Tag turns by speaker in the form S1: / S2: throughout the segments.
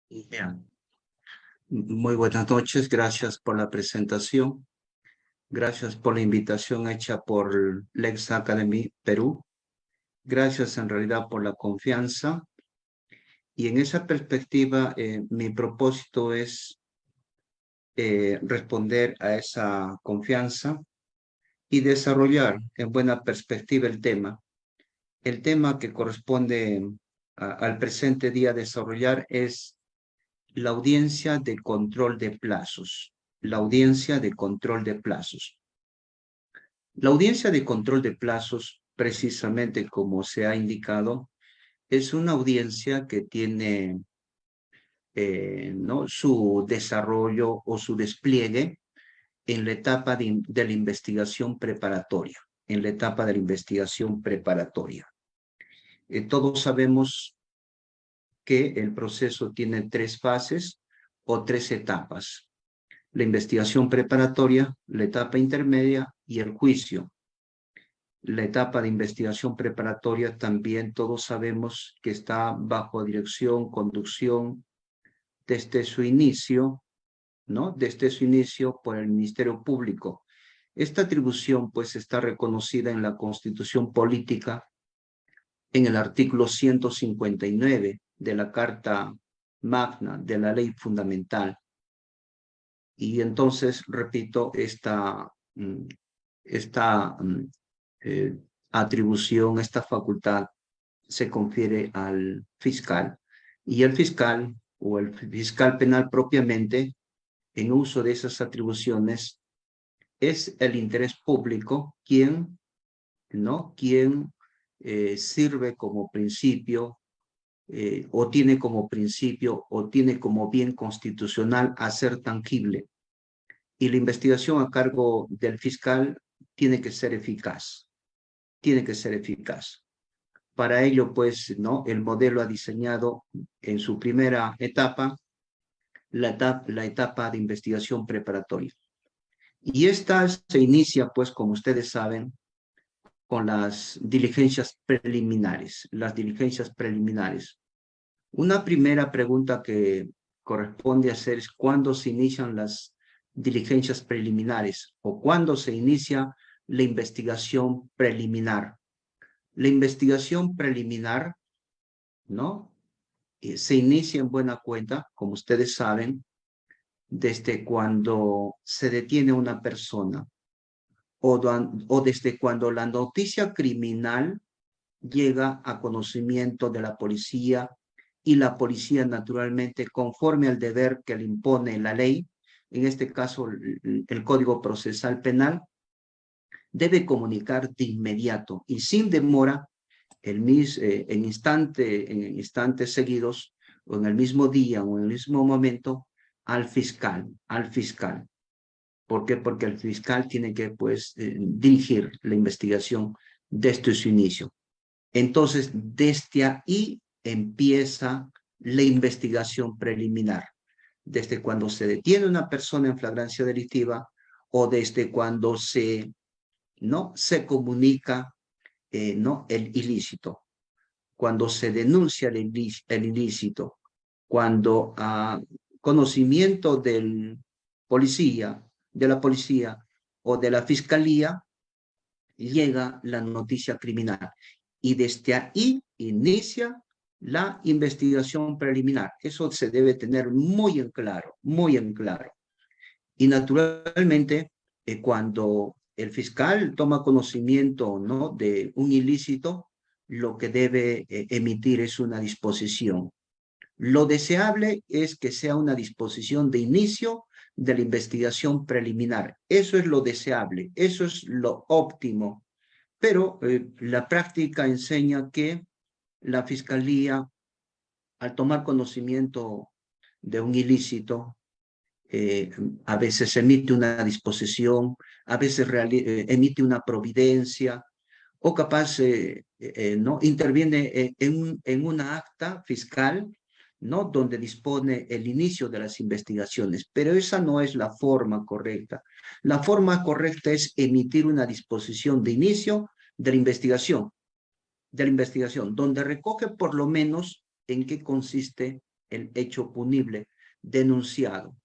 S1: Bien. Muy buenas noches, gracias por la presentación, gracias por la invitación hecha por Lex Academy Perú, gracias en realidad por la confianza y en esa perspectiva mi propósito es responder a esa confianza y desarrollar en buena perspectiva el tema. El tema que corresponde al presente día desarrollar es la audiencia de control de plazos. La audiencia de control de plazos. La audiencia de control de plazos, precisamente como se ha indicado, es una audiencia que tiene ¿no? su desarrollo o su despliegue en la etapa de la investigación preparatoria, en la etapa de la investigación preparatoria. Todos sabemos que el proceso tiene tres fases o tres etapas: la investigación preparatoria, la etapa intermedia y el juicio. La etapa de investigación preparatoria también todos sabemos que está bajo dirección, conducción desde su inicio, ¿no? Desde su inicio por el Ministerio Público. Esta atribución pues está reconocida en la Constitución Política en el artículo 159 de la Carta Magna de la Ley Fundamental. Y entonces, repito, esta atribución, esta facultad se confiere al fiscal. Y el fiscal o el fiscal penal propiamente, en uso de esas atribuciones, es el interés público quien sirve como principio o tiene como principio o tiene como bien constitucional hacer tangible. Y la investigación a cargo del fiscal tiene que ser eficaz. Tiene que ser eficaz. Para ello, pues, ¿no? El modelo ha diseñado en su primera etapa la etapa de investigación preparatoria. Y esta se inicia, pues, como ustedes saben, con las diligencias preliminares. Las diligencias preliminares. Una primera pregunta que corresponde hacer es cuándo se inician las diligencias preliminares o cuándo se inicia la investigación preliminar. La investigación preliminar, ¿no? Se inicia en buena cuenta, como ustedes saben, desde cuando se detiene una persona o desde cuando la noticia criminal llega a conocimiento de la policía y la policía, naturalmente, conforme al deber que le impone la ley, en este caso el Código Procesal Penal, debe comunicar de inmediato y sin demora en instantes seguidos o en el mismo día o en el mismo momento al fiscal. ¿Por qué? Porque el fiscal tiene que pues dirigir la investigación desde su inicio. Entonces, desde ahí empieza la investigación preliminar, desde cuando se detiene una persona en flagrancia delictiva o desde cuando se comunica el ilícito, cuando se denuncia el ilícito, cuando a conocimiento de la policía o de la fiscalía llega la noticia criminal. Y desde ahí inicia la investigación preliminar. Eso se debe tener muy en claro, muy en claro. Y naturalmente, cuando el fiscal toma conocimiento, ¿no?, de un ilícito, lo que debe emitir es una disposición. Lo deseable es que sea una disposición de inicio de la investigación preliminar. Eso es lo deseable, eso es lo óptimo. Pero la práctica enseña que la fiscalía, al tomar conocimiento de un ilícito, a veces emite una disposición, a veces emite una providencia, o capaz no interviene en una acta fiscal, ¿no?, donde dispone el inicio de las investigaciones. Pero esa no es la forma correcta. La forma correcta es emitir una disposición de inicio de la investigación, donde recoge por lo menos en qué consiste el hecho punible denunciado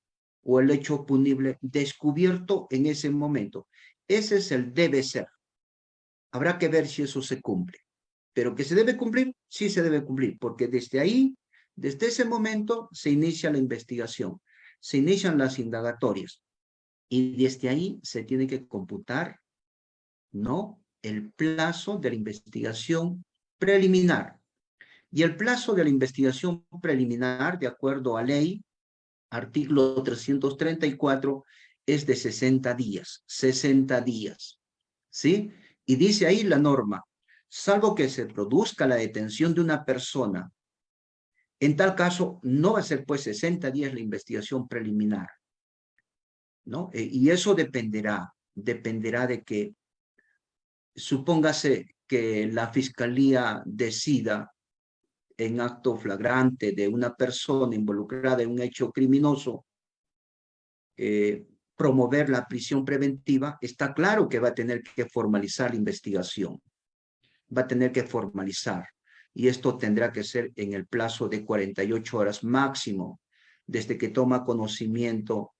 S1: o el hecho punible descubierto en ese momento. Ese es el debe ser. Habrá que ver si eso se cumple. Pero que se debe cumplir, sí se debe cumplir, porque desde ahí, desde ese momento, se inicia la investigación, se inician las indagatorias, y desde ahí se tiene que computar, ¿no?, el plazo de la investigación preliminar. Y el plazo de la investigación preliminar, de acuerdo a ley, artículo 334, es de 60 días, 60 días, ¿sí? Y dice ahí la norma, salvo que se produzca la detención de una persona, en tal caso no va a ser pues 60 días la investigación preliminar, ¿no? Y eso dependerá de que, supóngase que la fiscalía decida en acto flagrante de una persona involucrada en un hecho criminoso, promover la prisión preventiva, está claro que va a tener que formalizar la investigación, va a tener que formalizar, y esto tendrá que ser en el plazo de 48 horas máximo, desde que toma conocimiento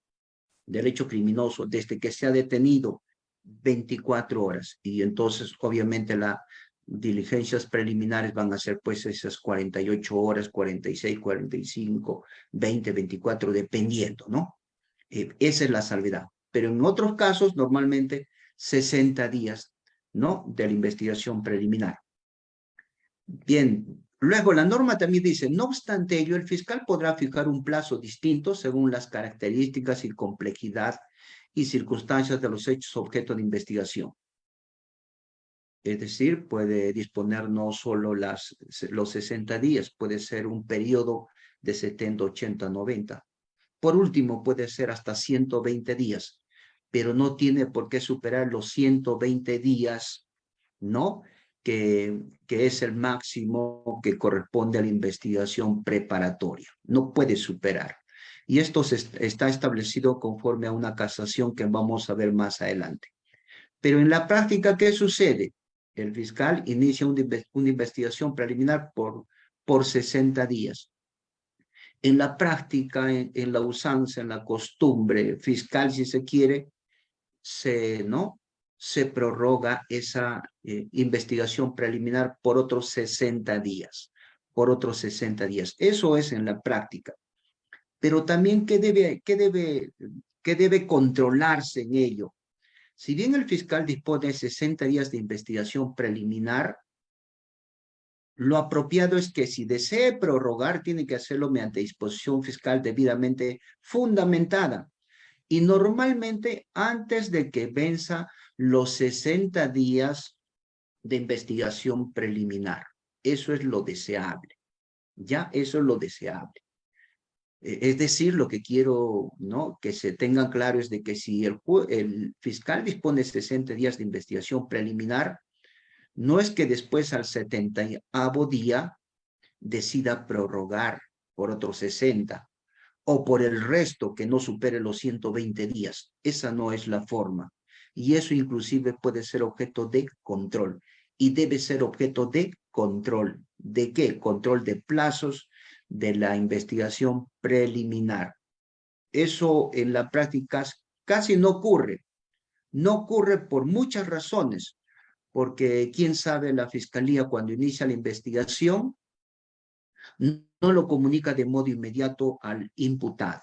S1: del hecho criminoso, desde que se ha detenido, 24 horas, y entonces obviamente las diligencias preliminares van a ser pues esas 48 horas, 46, 45, 20, 24, dependiendo, ¿no? Esa es la salvedad. Pero en otros casos, normalmente 60 días, ¿no?, de la investigación preliminar. Bien, luego la norma también dice, no obstante ello, el fiscal podrá fijar un plazo distinto según las características y complejidad y circunstancias de los hechos objeto de investigación. Es decir, puede disponer no solo los 60 días, puede ser un periodo de 70, 80, 90. Por último, puede ser hasta 120 días, pero no tiene por qué superar los 120 días, ¿no?, que es el máximo que corresponde a la investigación preparatoria. No puede superar. Y esto está establecido conforme a una casación que vamos a ver más adelante. Pero en la práctica, ¿qué sucede? El fiscal inicia una investigación preliminar por 60 días. En la práctica, en la usanza, en la costumbre fiscal, si se quiere, ¿no?, se prorroga esa investigación preliminar por otros 60 días, por otros 60 días. Eso es en la práctica. Pero también, ¿qué debe controlarse en ello? Si bien el fiscal dispone de 60 días de investigación preliminar, lo apropiado es que si desee prorrogar, tiene que hacerlo mediante disposición fiscal debidamente fundamentada. Y normalmente antes de que venza los 60 días de investigación preliminar. Eso es lo deseable. Ya, eso es lo deseable. Es decir, lo que quiero, ¿no?, que se tengan claro es de que si el fiscal dispone de 60 días de investigación preliminar, no es que después al 70º día decida prorrogar por otros 60 o por el resto que no supere los 120 días. Esa no es la forma. Y eso inclusive puede ser objeto de control. Y debe ser objeto de control. ¿De qué? Control de plazos de la investigación preliminar. Eso en la práctica casi no ocurre. No ocurre por muchas razones. Porque quién sabe, la fiscalía cuando inicia la investigación no lo comunica de modo inmediato al imputado,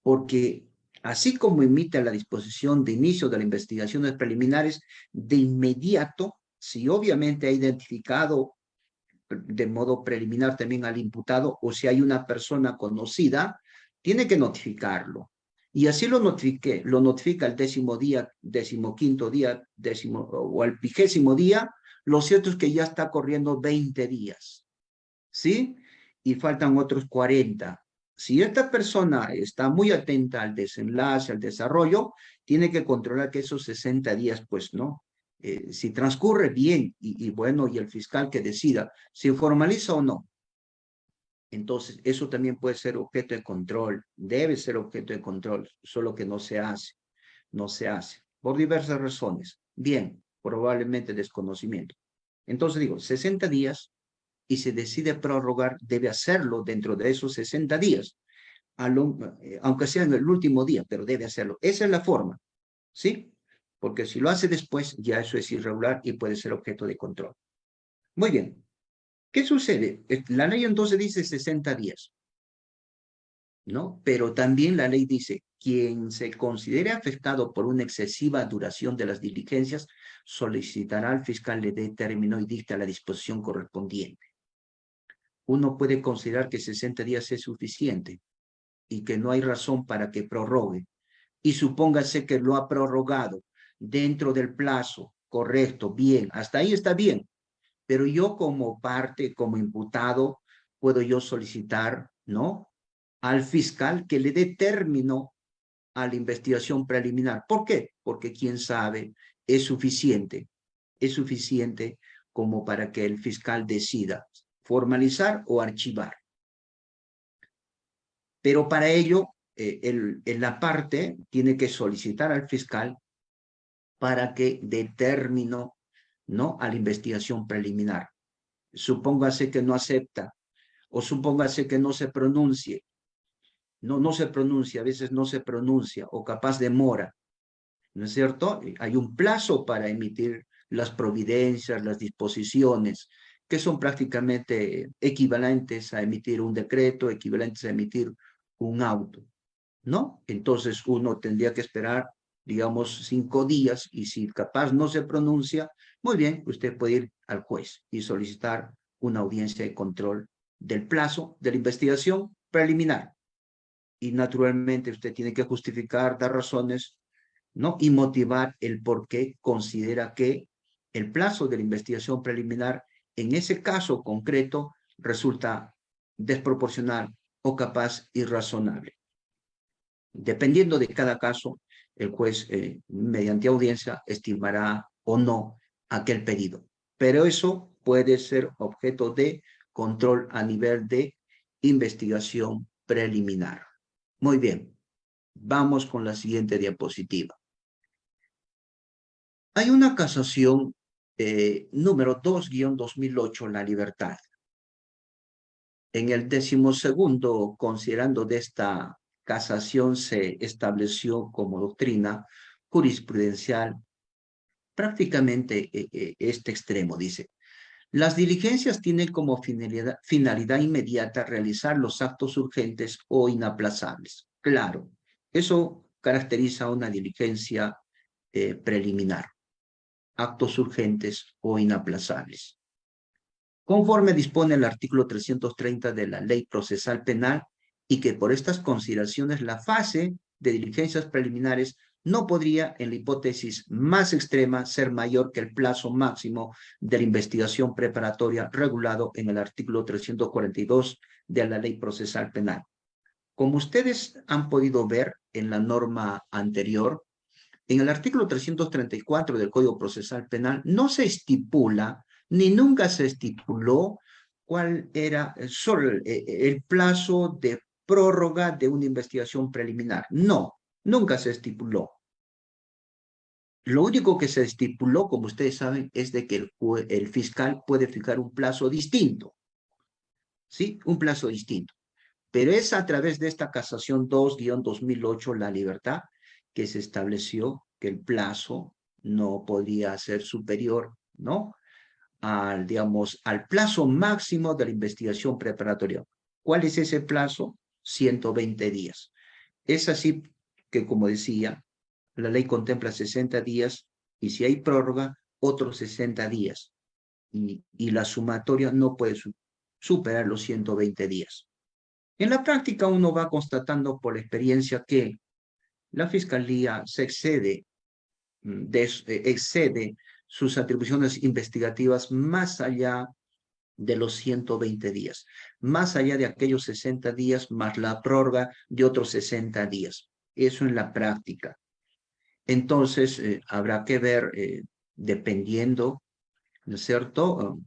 S1: porque así como emite la disposición de inicio de las investigaciones preliminares, de inmediato, si obviamente ha identificado de modo preliminar también al imputado, o si hay una persona conocida, tiene que notificarlo. Y así lo notifica el 10º día, 15º día, o el 20º día. Lo cierto es que ya está corriendo 20 días, ¿sí? Y faltan otros 40. Si esta persona está muy atenta al desenlace, al desarrollo, tiene que controlar que esos 60 días, pues, ¿no? Si transcurre bien, y bueno, y el fiscal que decida si formaliza o no. Entonces, eso también puede ser objeto de control, debe ser objeto de control, solo que no se hace, por diversas razones. Bien, probablemente desconocimiento. Entonces digo, 60 días y se decide prorrogar, debe hacerlo dentro de esos 60 días, aunque sea en el último día, pero debe hacerlo. Esa es la forma, ¿sí? Porque si lo hace después, ya eso es irregular y puede ser objeto de control. Muy bien. ¿Qué sucede? La ley entonces dice 60 días, ¿no? Pero también la ley dice, quien se considere afectado por una excesiva duración de las diligencias, solicitará al fiscal le dé término y dicta la disposición correspondiente. Uno puede considerar que 60 días es suficiente y que no hay razón para que prorrogue. Y supóngase que lo ha prorrogado dentro del plazo correcto, bien, hasta ahí está bien. Pero yo como parte, como imputado, puedo yo solicitar, ¿no?, al fiscal que le dé término a la investigación preliminar. ¿Por qué? Porque quién sabe, es suficiente como para que el fiscal decida formalizar o archivar. Pero para ello, la parte tiene que solicitar al fiscal para que dé término, ¿no?, a la investigación preliminar. Supóngase que no acepta, o supóngase que no se pronuncie. No se pronuncia, a veces no se pronuncia, o capaz demora, ¿no es cierto? Hay un plazo para emitir las providencias, las disposiciones, que son prácticamente equivalentes a emitir un decreto, equivalentes a emitir un auto, ¿no? Entonces uno tendría que esperar, digamos, 5 días, y si capaz no se pronuncia, muy bien, usted puede ir al juez y solicitar una audiencia de control del plazo de la investigación preliminar. Y naturalmente usted tiene que justificar, dar razones, ¿no?, y motivar el por qué considera que el plazo de la investigación preliminar en ese caso concreto resulta desproporcional o capaz irrazonable. Dependiendo de cada caso, el juez, mediante audiencia, estimará o no aquel pedido. Pero eso puede ser objeto de control a nivel de investigación preliminar. Muy bien, vamos con la siguiente diapositiva. Hay una casación número 2-2008, La Libertad. En el 12º, considerando de esta casación, se estableció como doctrina jurisprudencial prácticamente este extremo. Dice, las diligencias tienen como finalidad inmediata realizar los actos urgentes o inaplazables. Claro, eso caracteriza una diligencia preliminar, actos urgentes o inaplazables. Conforme dispone el artículo 330 de la Ley Procesal Penal, y que por estas consideraciones la fase de diligencias preliminares no podría, en la hipótesis más extrema, ser mayor que el plazo máximo de la investigación preparatoria regulado en el artículo 342 de la Ley Procesal Penal. Como ustedes han podido ver en la norma anterior, en el artículo 334 del Código Procesal Penal no se estipula, ni nunca se estipuló, cuál era solo el plazo de prórroga de una investigación preliminar. No, nunca se estipuló. Lo único que se estipuló, como ustedes saben, es de que el fiscal puede fijar un plazo distinto. ¿Sí? Un plazo distinto. Pero es a través de esta casación 2-2008, La Libertad, que se estableció que el plazo no podía ser superior, ¿no?, digamos, al plazo máximo de la investigación preparatoria. ¿Cuál es ese plazo? 120 días. Es así que, como decía, la ley contempla 60 días y si hay prórroga, otros 60 días. Y la sumatoria no puede superar los 120 días. En la práctica uno va constatando por experiencia que la Fiscalía se excede sus atribuciones investigativas más allá de los 120 días, más allá de aquellos 60 días más la prórroga de otros 60 días. Eso en la práctica. Entonces, habrá que ver, dependiendo, ¿no es cierto?,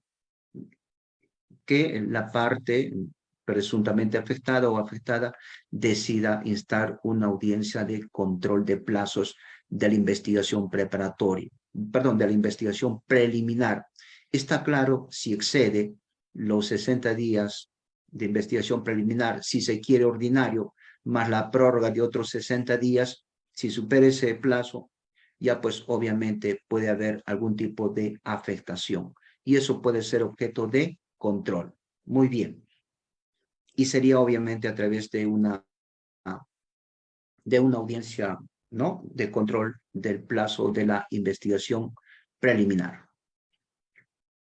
S1: que la parte presuntamente afectada o afectada decida instar una audiencia de control de plazos de la investigación preparatoria, perdón, de la investigación preliminar. Está claro si excede, los 60 días de investigación preliminar, si se quiere ordinario, más la prórroga de otros 60 días, si supera ese plazo, ya pues obviamente puede haber algún tipo de afectación. Y eso puede ser objeto de control. Muy bien. Y sería obviamente a través de una audiencia, ¿no?, de control del plazo de la investigación preliminar.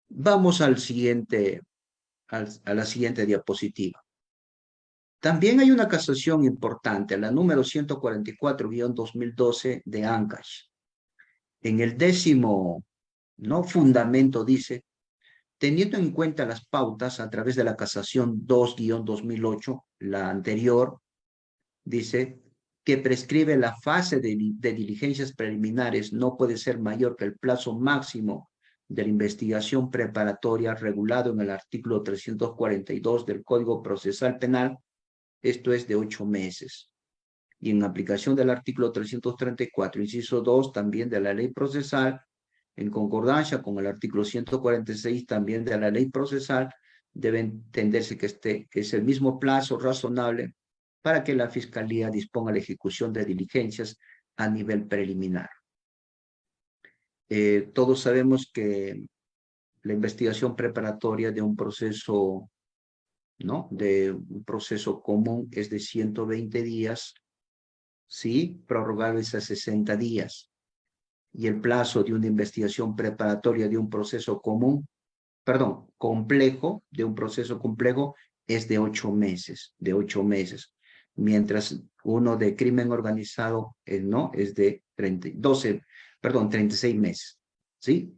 S1: Vamos al siguiente, a la siguiente diapositiva. También hay una casación importante, la número 144-2012 de Ancash. En el 10º, ¿no?, fundamento dice: teniendo en cuenta las pautas a través de la casación 2-2008, la anterior, dice que prescribe la fase de diligencias preliminares no puede ser mayor que el plazo máximo de la investigación preparatoria regulado en el artículo 342 del Código Procesal Penal, esto es de 8 meses. Y en aplicación del artículo 334, inciso 2, también de la ley procesal, en concordancia con el artículo 146 también de la ley procesal, debe entenderse que es el mismo plazo razonable para que la Fiscalía disponga la ejecución de diligencias a nivel preliminar. Todos sabemos que la investigación preparatoria de un proceso, ¿no?, de un proceso común es de 120 días, ¿sí?, prorrogables a 60 días. Y el plazo de una investigación preparatoria de un proceso complejo, de un proceso complejo, es de 8 meses, mientras uno de crimen organizado, ¿no?, es de 36 meses, ¿sí?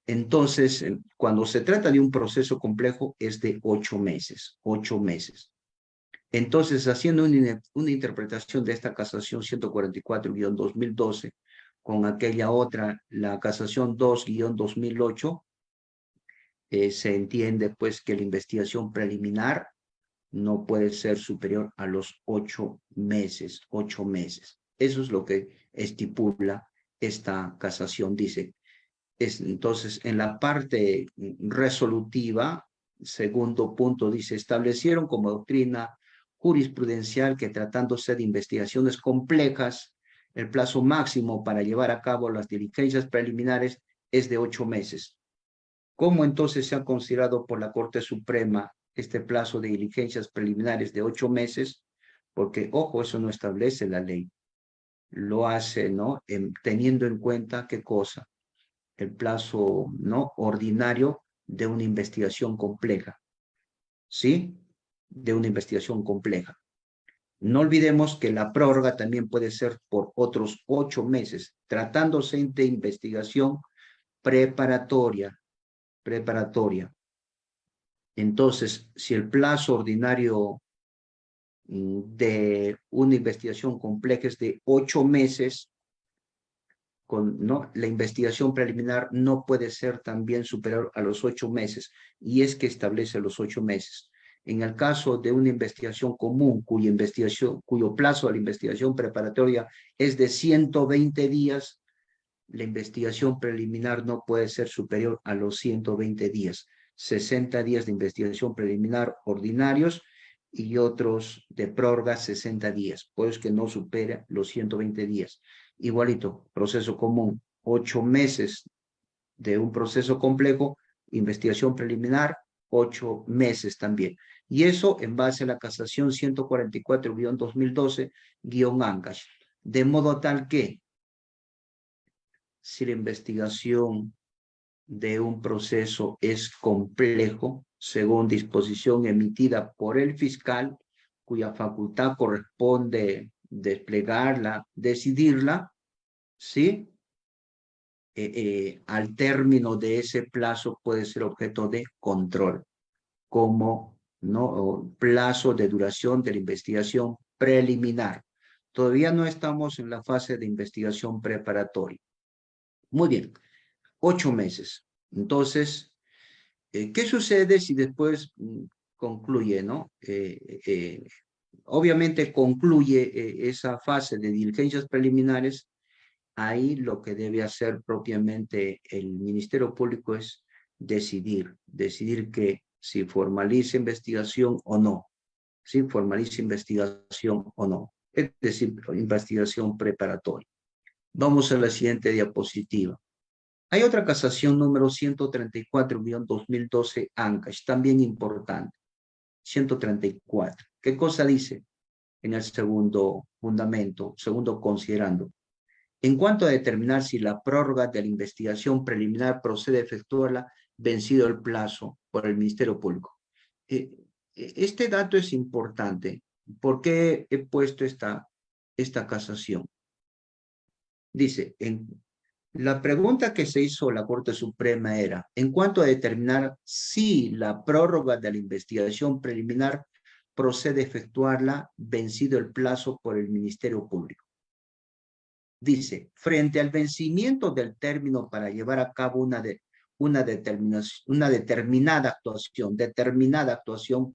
S1: Entonces, cuando se trata de un proceso complejo, es de 8 meses, 8 meses. Entonces, haciendo una interpretación de esta casación 144-2012, con aquella otra, la casación 2-2008, se entiende pues que la investigación preliminar no puede ser superior a los 8 meses, 8 meses. Eso es lo que estipula esta casación, dice. Entonces, en la parte resolutiva, segundo punto, dice: establecieron como doctrina jurisprudencial que, tratándose de investigaciones complejas, el plazo máximo para llevar a cabo las diligencias preliminares es de 8 meses. ¿Cómo entonces se ha considerado por la Corte Suprema este plazo de diligencias preliminares de 8 meses? Porque, ojo, eso no establece la ley. Lo hace, ¿no?, teniendo en cuenta, ¿qué cosa? El plazo, ¿no?, ordinario de una investigación compleja, ¿sí? De una investigación compleja. No olvidemos que la prórroga también puede ser por otros 8 meses, tratándose de investigación preparatoria. Entonces, si el plazo ordinario de una investigación compleja es de 8 meses, ¿no?, la investigación preliminar no puede ser también superior a los 8 meses, y es que establece los 8 meses. En el caso de una investigación común, cuyo plazo de la investigación preparatoria es de 120 días, la investigación preliminar no puede ser superior a los 120 días. 60 días de investigación preliminar ordinarios y otros de prórroga 60 días, pues que no supera los 120 días. Igualito, proceso común, 8 meses de un proceso complejo, investigación preliminar, 8 meses también. Y eso en base a la casación 144-2012-Ancash. De modo tal que, si la investigación de un proceso es complejo, según disposición emitida por el fiscal, cuya facultad corresponde desplegarla, decidirla, ¿sí? Al término de ese plazo puede ser objeto de control, como, ¿no?, plazo de duración de la investigación preliminar. Todavía no estamos en la fase de investigación preparatoria. Muy bien, 8 meses. Entonces, ¿qué sucede si después concluye, ¿no? Obviamente concluye esa fase de diligencias preliminares. Ahí lo que debe hacer propiamente el Ministerio Público es decidir que si formaliza investigación o no. Si formaliza investigación o no. Es decir, investigación preparatoria. Vamos a la siguiente diapositiva. Hay otra casación número 134-2012 Ancash, también importante. 134. ¿Qué cosa dice en el segundo fundamento, segundo considerando? En cuanto a determinar si la prórroga de la investigación preliminar procede a efectuarla vencido el plazo por el Ministerio Público. Este dato es importante. ¿Por qué he puesto esta casación? Dice, la pregunta que se hizo la Corte Suprema era, en cuanto a determinar si la prórroga de la investigación preliminar procede a efectuarla vencido el plazo por el Ministerio Público. Dice, frente al vencimiento del término para llevar a cabo una determinada actuación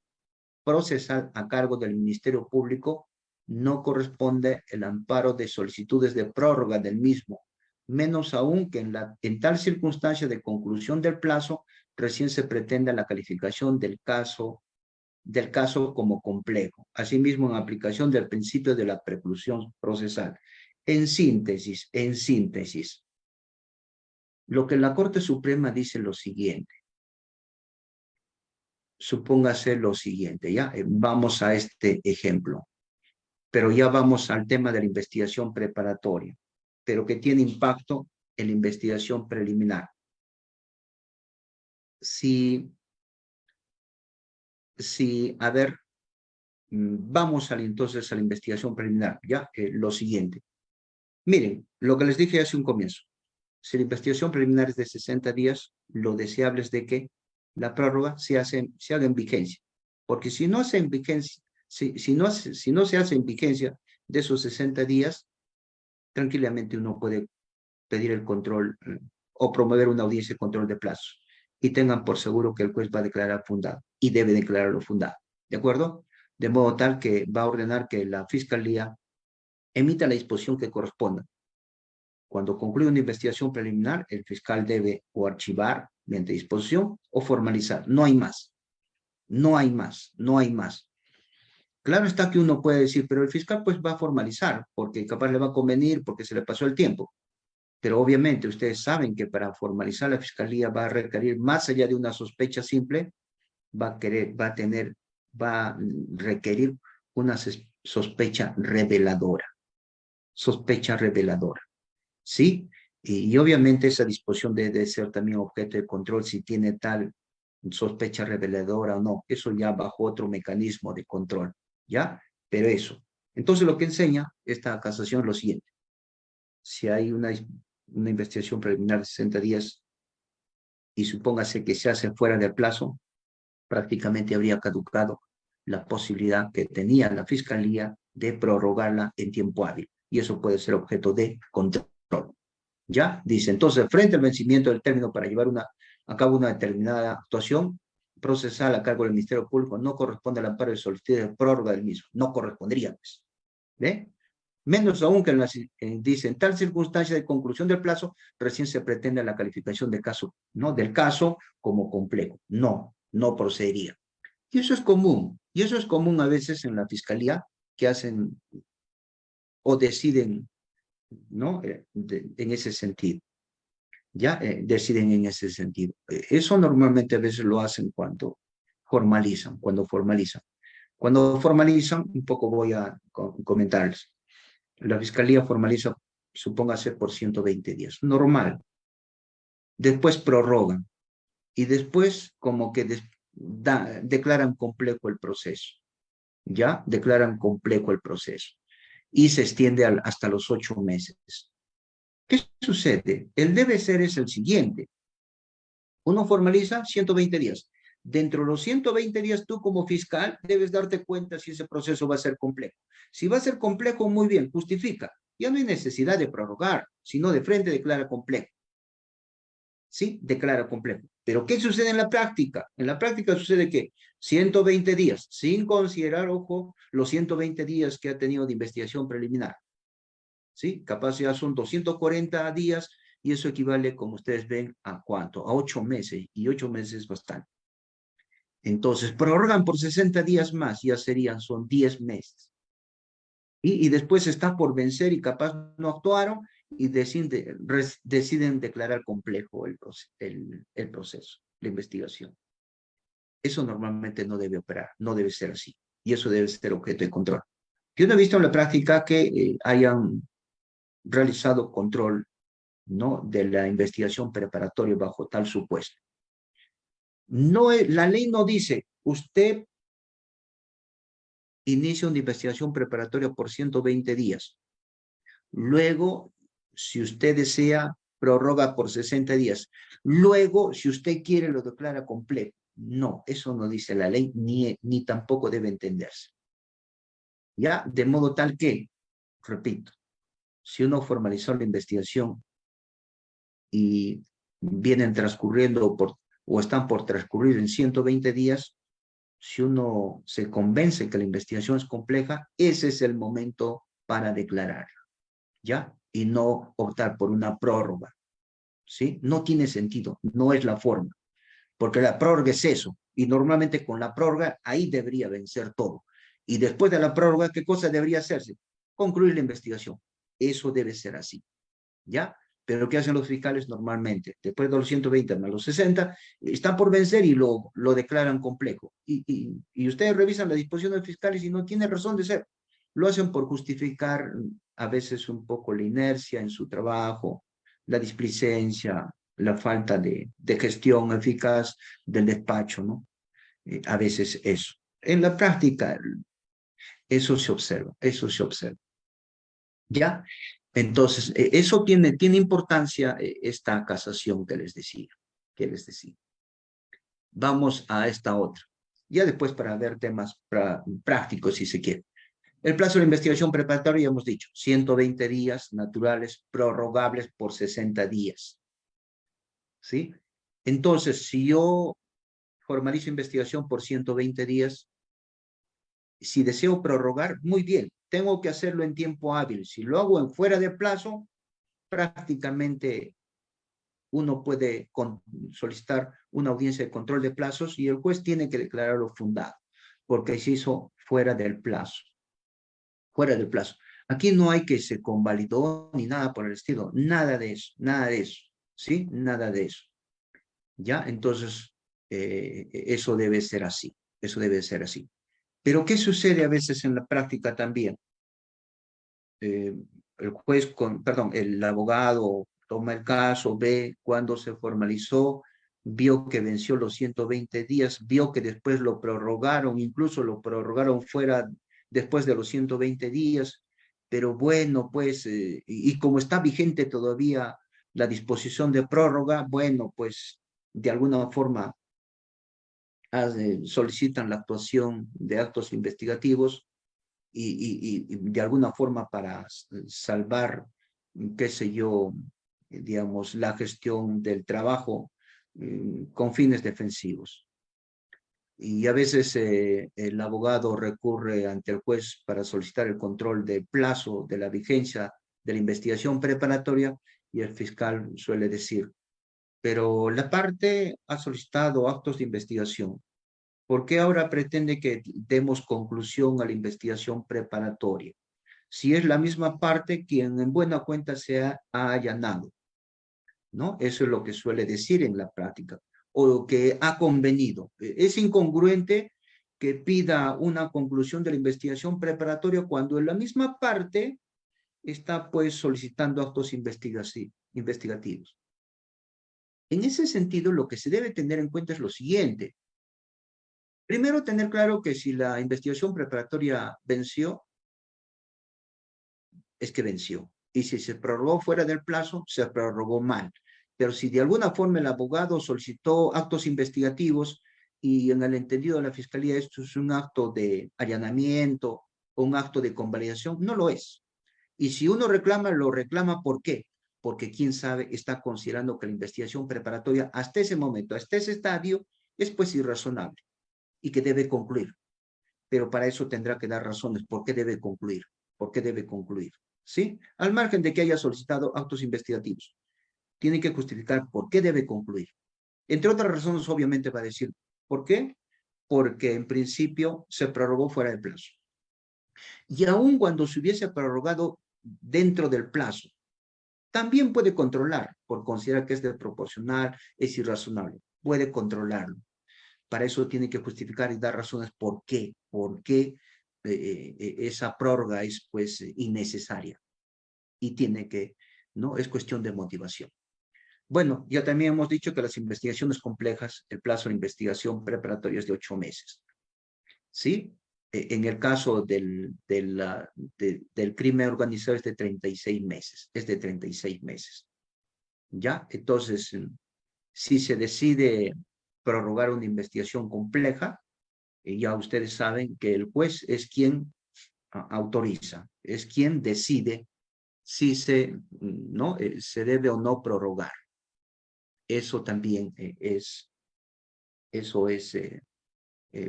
S1: procesal a cargo del Ministerio Público, no corresponde el amparo de solicitudes de prórroga del mismo, menos aún que en tal circunstancia de conclusión del plazo, recién se pretenda la calificación del caso como complejo. Asimismo, en aplicación del principio de la preclusión procesal. En síntesis, lo que la Corte Suprema dice es lo siguiente. Supóngase lo siguiente, ¿ya? Vamos a este ejemplo. Pero ya vamos al tema de la investigación preparatoria, pero que tiene impacto en la investigación preliminar. A ver, vamos entonces a la investigación preliminar, ya, lo siguiente. Miren, lo que les dije hace un comienzo. Si la investigación preliminar es de 60 días, lo deseable es de que la prórroga se haga en vigencia. Porque si no se en vigencia, si no se hace en vigencia de esos 60 días, tranquilamente uno puede pedir el control o promover una audiencia de control de plazos. Y tengan por seguro que el juez va a declarar fundado y debe declararlo fundado. ¿De acuerdo? De modo tal que va a ordenar que la Fiscalía emita la disposición que corresponda. Cuando concluye una investigación preliminar, el fiscal debe o archivar mediante disposición o formalizar. No hay más. No hay más. No hay más. Claro está que uno puede decir, pero el fiscal pues va a formalizar, porque capaz le va a convenir, porque se le pasó el tiempo. Pero obviamente ustedes saben que para formalizar la fiscalía va a requerir, más allá de una sospecha simple, va a requerir una sospecha reveladora. Sospecha reveladora. ¿Sí? Y obviamente esa disposición debe ser también objeto de control si tiene tal sospecha reveladora o no. Eso ya bajo otro mecanismo de control, ¿ya? Pero eso. Entonces lo que enseña esta casación es lo siguiente. Si hay una investigación preliminar de 60 días y supóngase que se hace fuera del plazo, prácticamente habría caducado la posibilidad que tenía la Fiscalía de prorrogarla en tiempo hábil. Y eso puede ser objeto de control. ¿Ya? Dice, entonces, frente al vencimiento del término para llevar a cabo una determinada actuación procesal a cargo del Ministerio Público, no corresponde al amparo de solicitud de prórroga del mismo. No correspondería, pues. ¿Ve? Menos aún que dice, en tal circunstancia de conclusión del plazo, recién se pretende la calificación del caso, ¿no? Del caso como complejo. No, no procedería. Y eso es común. Y eso es común a veces en la Fiscalía que hacen o deciden, ¿no? En ese sentido. Ya deciden en ese sentido. Eso normalmente a veces lo hacen cuando formalizan. Cuando formalizan, un poco voy a comentarles. La Fiscalía formaliza, supóngase, por 120 días. Normal. Después prorrogan. Y después como que declaran complejo el proceso. ¿Ya? Declaran complejo el proceso. Y se extiende hasta los 8 meses. ¿Qué sucede? El debe ser es el siguiente. Uno formaliza 120 días. Dentro de los 120 días, tú como fiscal debes darte cuenta si ese proceso va a ser complejo. Si va a ser complejo, muy bien, justifica. Ya no hay necesidad de prorrogar, sino de frente declara complejo. ¿Sí? Declara complejo. Pero ¿qué sucede en la práctica? En la práctica sucede que 120 días, sin considerar, ojo, los 120 días que ha tenido de investigación preliminar. ¿Sí? Capaz ya son 240 días y eso equivale, como ustedes ven, ¿a cuánto? A 8 meses, y 8 meses es bastante. Entonces, prorrogan por 60 días más, ya son 10 meses. Y después está por vencer y capaz no actuaron y deciden declarar complejo el proceso, la investigación. Eso normalmente no debe operar, no debe ser así. Y eso debe ser objeto de control. Yo no he visto en la práctica que hayan realizado control, ¿no?, de la investigación preparatoria bajo tal supuesto. No, la ley no dice, usted inicia una investigación preparatoria por 120 días. Luego, si usted desea, prorroga por 60 días. Luego, si usted quiere, lo declara completo. No, eso no dice la ley, ni tampoco debe entenderse. ¿Ya? De modo tal que, repito, si uno formalizó la investigación y vienen transcurriendo o están por transcurrir en 120 días, si uno se convence que la investigación es compleja, ese es el momento para declararla, ¿ya? Y no optar por una prórroga, ¿sí? No tiene sentido, no es la forma, porque la prórroga es eso, y normalmente con la prórroga ahí debería vencer todo. Y después de la prórroga, ¿qué cosa debería hacerse? Concluir la investigación. Eso debe ser así, ¿ya? Pero ¿qué hacen los fiscales normalmente? Después de los 120 más los 60, están por vencer y lo declaran complejo. Y ustedes revisan las disposiciones fiscales y no tiene razón de ser. Lo hacen por justificar a veces un poco la inercia en su trabajo, la displicencia, la falta de gestión eficaz del despacho, ¿no? A veces eso. En la práctica, eso se observa, eso se observa. ¿Ya? Entonces, eso tiene importancia, esta casación que les decía, Vamos a esta otra. Ya después para ver temas prácticos, si se quiere. El plazo de investigación preparatoria, ya hemos dicho, 120 días naturales, prorrogables por 60 días. ¿Sí? Entonces, si yo formalizo investigación por 120 días, si deseo prorrogar, muy bien, tengo que hacerlo en tiempo hábil. Si lo hago en fuera de plazo, prácticamente uno puede solicitar una audiencia de control de plazos y el juez tiene que declararlo fundado, porque se hizo fuera del plazo. Fuera del plazo. Aquí no hay que se convalidó ni nada por el estilo, nada de eso, ¿sí? Nada de eso. ¿Ya? Entonces, eso debe ser así, eso debe ser así. Pero ¿qué sucede a veces en la práctica también? El juez, perdón, el abogado toma el caso, ve cuándo se formalizó, vio que venció los 120 días, vio que después lo prorrogaron, incluso lo prorrogaron fuera después de los 120 días, pero bueno, pues, y como está vigente todavía la disposición de prórroga, bueno, pues, de alguna forma solicitan la actuación de actos investigativos y de alguna forma para salvar, qué sé yo, digamos, la gestión del trabajo con fines defensivos. Y a veces el abogado recurre ante el juez para solicitar el control del plazo de la vigencia de la investigación preparatoria y el fiscal suele decir, pero la parte ha solicitado actos de investigación. ¿Por qué ahora pretende que demos conclusión a la investigación preparatoria? Si es la misma parte quien en buena cuenta se ha allanado, ¿no? Eso es lo que suele decir en la práctica, o lo que ha convenido. Es incongruente que pida una conclusión de la investigación preparatoria cuando en la misma parte está pues solicitando actos investigativos. En ese sentido, lo que se debe tener en cuenta es lo siguiente. Primero, tener claro que si la investigación preparatoria venció, es que venció. Y si se prorrogó fuera del plazo, se prorrogó mal. Pero si de alguna forma el abogado solicitó actos investigativos y en el entendido de la fiscalía esto es un acto de allanamiento o un acto de convalidación, no lo es. Y si uno reclama, lo reclama ¿por qué? Porque quién sabe está considerando que la investigación preparatoria hasta ese momento, hasta ese estadio, es pues irrazonable y que debe concluir. Pero para eso tendrá que dar razones. ¿Por qué debe concluir? ¿Por qué debe concluir? ¿Sí? Al margen de que haya solicitado actos investigativos. Tiene que justificar por qué debe concluir. Entre otras razones, obviamente va a decir, ¿por qué? porque en principio se prorrogó fuera de plazo. Y aun cuando se hubiese prorrogado dentro del plazo, también puede controlar, por considerar que es desproporcional, es irrazonable. Puede controlarlo. Para eso tiene que justificar y dar razones por qué esa prórroga es pues innecesaria. Y tiene que, ¿no? Es cuestión de motivación. Bueno, ya también hemos dicho que las investigaciones complejas, el plazo de investigación preparatoria es de 8 meses. ¿Sí? En el caso del crimen organizado es de 36 meses, es de 36 meses. ¿Ya? Entonces, si se decide prorrogar una investigación compleja, ya ustedes saben que el juez es quien autoriza, es quien decide si ¿no? Se debe o no prorrogar. Eso también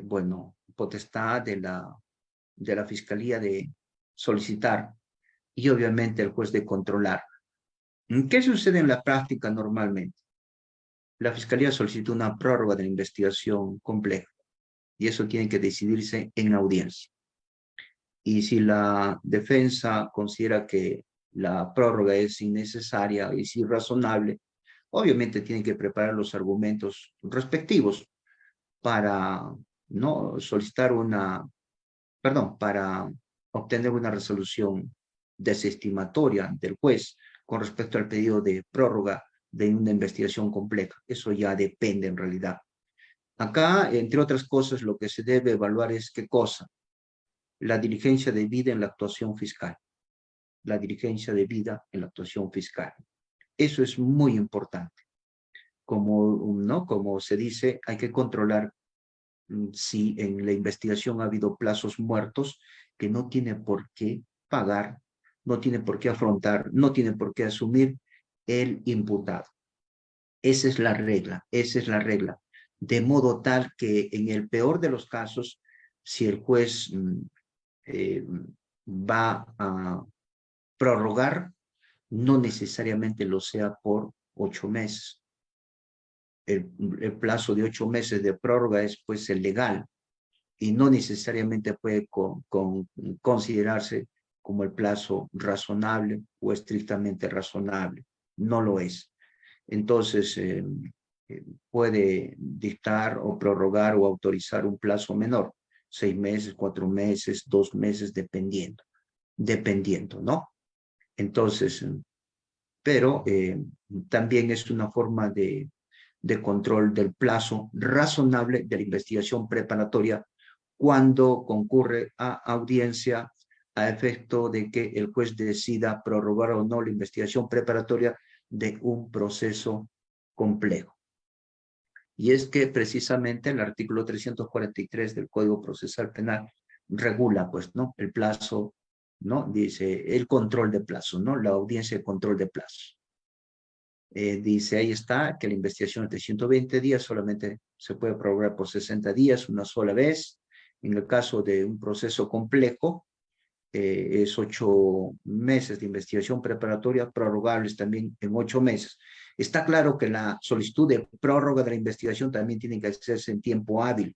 S1: bueno, potestad de la Fiscalía de solicitar y obviamente el juez de controlar. ¿Qué sucede en la práctica normalmente? La Fiscalía solicita una prórroga de la investigación compleja y eso tiene que decidirse en audiencia. Y si la defensa considera que la prórroga es innecesaria y es irrazonable, obviamente tiene que preparar los argumentos respectivos para no solicitar para obtener una resolución desestimatoria del juez con respecto al pedido de prórroga de una investigación compleja. Eso ya depende en realidad. Acá, entre otras cosas, lo que se debe evaluar es qué cosa. La diligencia debida en la actuación fiscal. La diligencia debida en la actuación fiscal. Eso es muy importante. Como se dice, hay que controlar si en la investigación ha habido plazos muertos que no tiene por qué pagar, no tiene por qué afrontar, no tiene por qué asumir el imputado. Esa es la regla, esa es la regla. De modo tal que en el peor de los casos, si el juez va a prorrogar, no necesariamente lo sea por 8 meses. El plazo de 8 meses de prórroga es pues el legal y no necesariamente puede considerarse como el plazo razonable o estrictamente razonable. No lo es. Entonces, puede dictar o prorrogar o autorizar un plazo menor, 6 meses, 4 meses, 2 meses, dependiendo, ¿no? Entonces, pero también es una forma de control del plazo razonable de la investigación preparatoria cuando concurre a audiencia a efecto de que el juez decida prorrogar o no la investigación preparatoria de un proceso complejo. Y es que precisamente el artículo 343 del Código Procesal Penal regula, pues, ¿no? El plazo, ¿no? Dice el control de plazo, ¿no? La audiencia de control de plazo. Dice, ahí está, que la investigación es de 120 días, solamente se puede prorrogar por 60 días, una sola vez. En el caso de un proceso complejo, es 8 meses de investigación preparatoria, prorrogables también en 8 meses. Está claro que la solicitud de prórroga de la investigación también tiene que hacerse en tiempo hábil,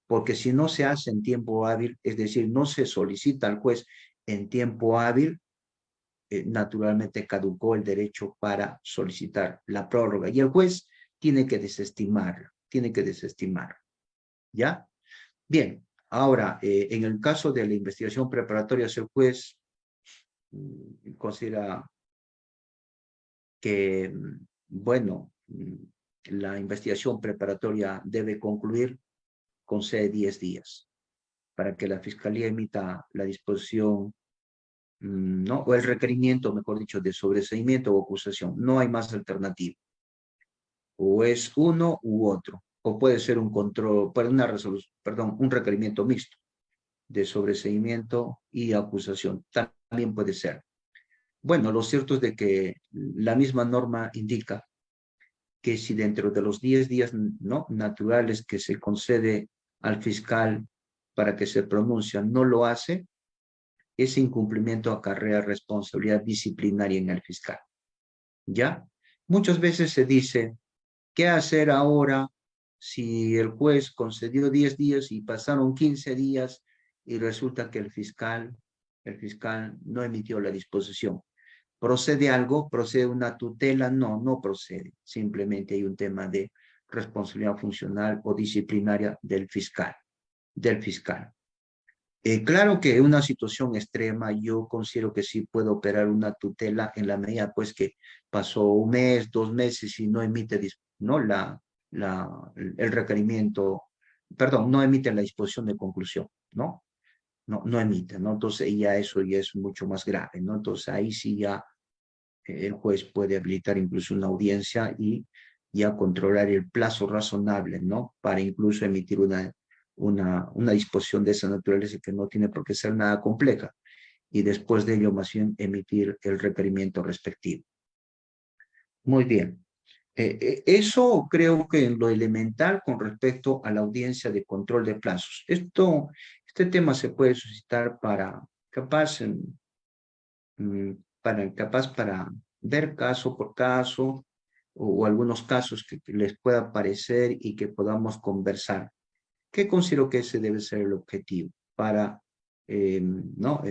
S1: porque si no se hace en tiempo hábil, es decir, no se solicita al juez en tiempo hábil, naturalmente caducó el derecho para solicitar la prórroga y el juez tiene que desestimarla, ¿ya? Bien, ahora, en el caso de la investigación preparatoria, si el juez considera que, bueno, la investigación preparatoria debe concluir, concede 10 días para que la Fiscalía emita la disposición, ¿no? O el requerimiento, mejor dicho, de sobreseimiento o acusación. No hay más alternativa. O es uno u otro. O puede ser un control, una resolución, perdón, un requerimiento mixto de sobreseimiento y acusación. También puede ser. Bueno, lo cierto es de que la misma norma indica que si dentro de los 10 días, ¿no?, naturales que se concede al fiscal para que se pronuncia no lo hace, ese incumplimiento acarrea responsabilidad disciplinaria en el fiscal. ¿Ya? Muchas veces se dice, ¿qué hacer ahora Si el juez concedió 10 días y pasaron 15 días y resulta que el fiscal no emitió la disposición. ¿Procede algo? ¿Procede una tutela? No, no procede. Simplemente hay un tema de responsabilidad funcional o disciplinaria del fiscal. Claro que en una situación extrema yo considero que sí puedo operar una tutela en la medida pues que pasó un mes, 2 meses y no emite no el requerimiento, perdón, no emite la disposición de conclusión, ¿no? No emite, ¿no? Entonces ya eso ya es mucho más grave, ¿no? Entonces ahí sí ya el juez puede habilitar incluso una audiencia y ya controlar el plazo razonable, ¿no? Para incluso emitir una disposición de esa naturaleza que no tiene por qué ser nada compleja. Y después de ello, más bien, emitir el requerimiento respectivo. Muy bien. Eso creo que en lo elemental con respecto a la audiencia de control de plazos. Este tema se puede suscitar para, capaz, para ver caso por caso o algunos casos que les pueda parecer y que podamos conversar. ¿Qué considero que ese debe ser el objetivo para ¿no?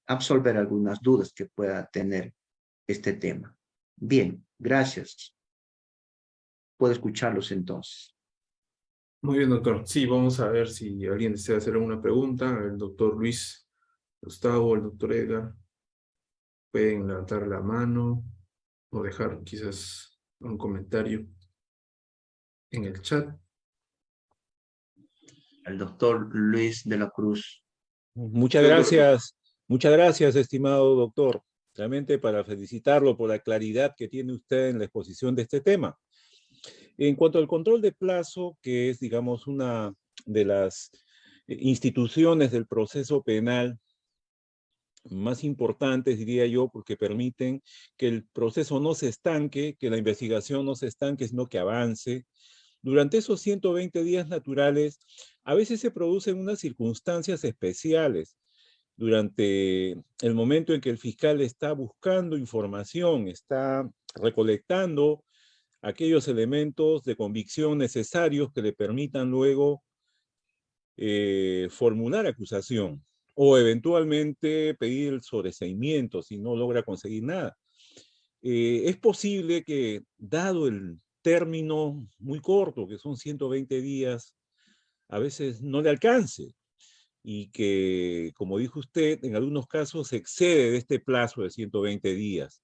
S1: absolver algunas dudas que pueda tener este tema? Bien, gracias. Puedo escucharlos entonces.
S2: Muy bien, doctor. Sí, vamos a ver si alguien desea hacer alguna pregunta. El doctor Luis Gustavo, el doctor Edgar, pueden levantar la mano o dejar quizás un comentario en el chat.
S1: El doctor Luis de la Cruz.
S3: Muchas gracias, estimado doctor. Realmente para felicitarlo por la claridad que tiene usted en la exposición de este tema. En cuanto al control de plazo, que es, digamos, una de las instituciones del proceso penal más importantes, diría yo, porque permiten que el proceso no se estanque, que la investigación no se estanque, sino que avance. Durante esos 120 días naturales, a veces se producen unas circunstancias especiales. Durante el momento en que el fiscal está buscando información, está recolectando aquellos elementos de convicción necesarios que le permitan luego formular acusación o eventualmente pedir el sobreseimiento si no logra conseguir nada. Es posible que, dado el término muy corto, que son 120 días, a veces no le alcance y que, como dijo usted, en algunos casos se excede de este plazo de 120 días.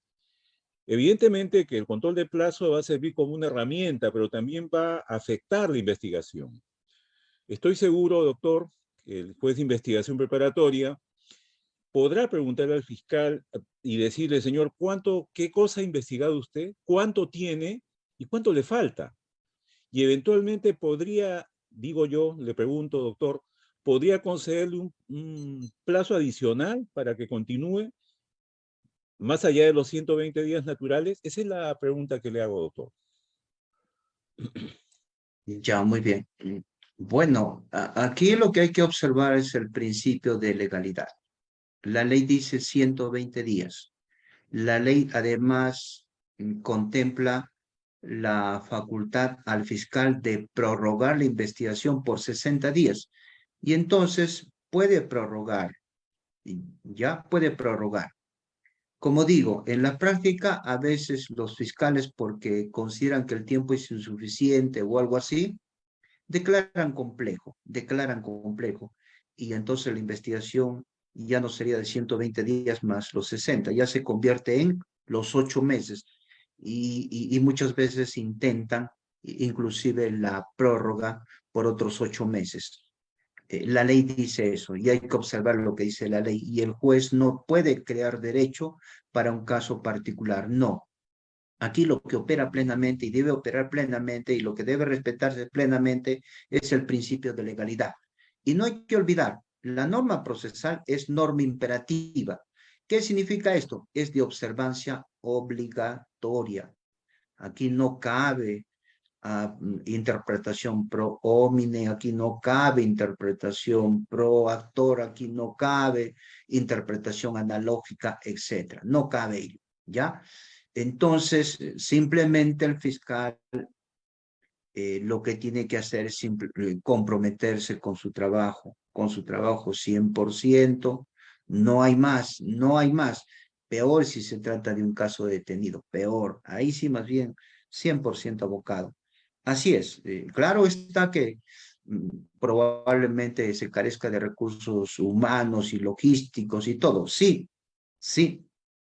S3: Evidentemente que el control de plazo va a servir como una herramienta, pero también va a afectar la investigación. Estoy seguro, doctor, que el juez de investigación preparatoria podrá preguntarle al fiscal y decirle, señor, qué cosa ha investigado usted, cuánto tiene y cuánto le falta. Y eventualmente podría, digo yo, le pregunto, doctor, ¿podría concederle un plazo adicional para que continúe más allá de los 120 días naturales? Esa es la pregunta que le hago, doctor.
S1: Ya, muy bien. Bueno, aquí lo que hay que observar es el principio de legalidad. La ley dice 120 días. La ley además contempla la facultad al fiscal de prorrogar la investigación por 60 días. Y entonces puede prorrogar, ya puede prorrogar. Como digo, en la práctica a veces los fiscales, porque consideran que el tiempo es insuficiente o algo así, declaran complejo. Y entonces la investigación ya no sería de 120 días más los 60, ya se convierte en los 8 meses. Y muchas veces intentan inclusive la prórroga por otros 8 meses. La ley dice eso y hay que observar lo que dice la ley. Y el juez no puede crear derecho para un caso particular, no. Aquí lo que opera plenamente y debe operar plenamente y lo que debe respetarse plenamente es el principio de legalidad. Y no hay que olvidar, la norma procesal es norma imperativa. ¿Qué significa esto? Es de observancia obligatoria. Aquí no cabe interpretación pro homine, aquí no cabe interpretación pro actor, aquí no cabe interpretación analógica, etc. No cabe ello, ¿ya? Entonces, simplemente el fiscal lo que tiene que hacer es comprometerse con su trabajo 100%. No hay más, no hay más. Peor si se trata de un caso detenido, peor. Ahí sí, más bien, 100% abocado. Así es. Claro está que probablemente se carezca de recursos humanos y logísticos y todo. Sí, sí.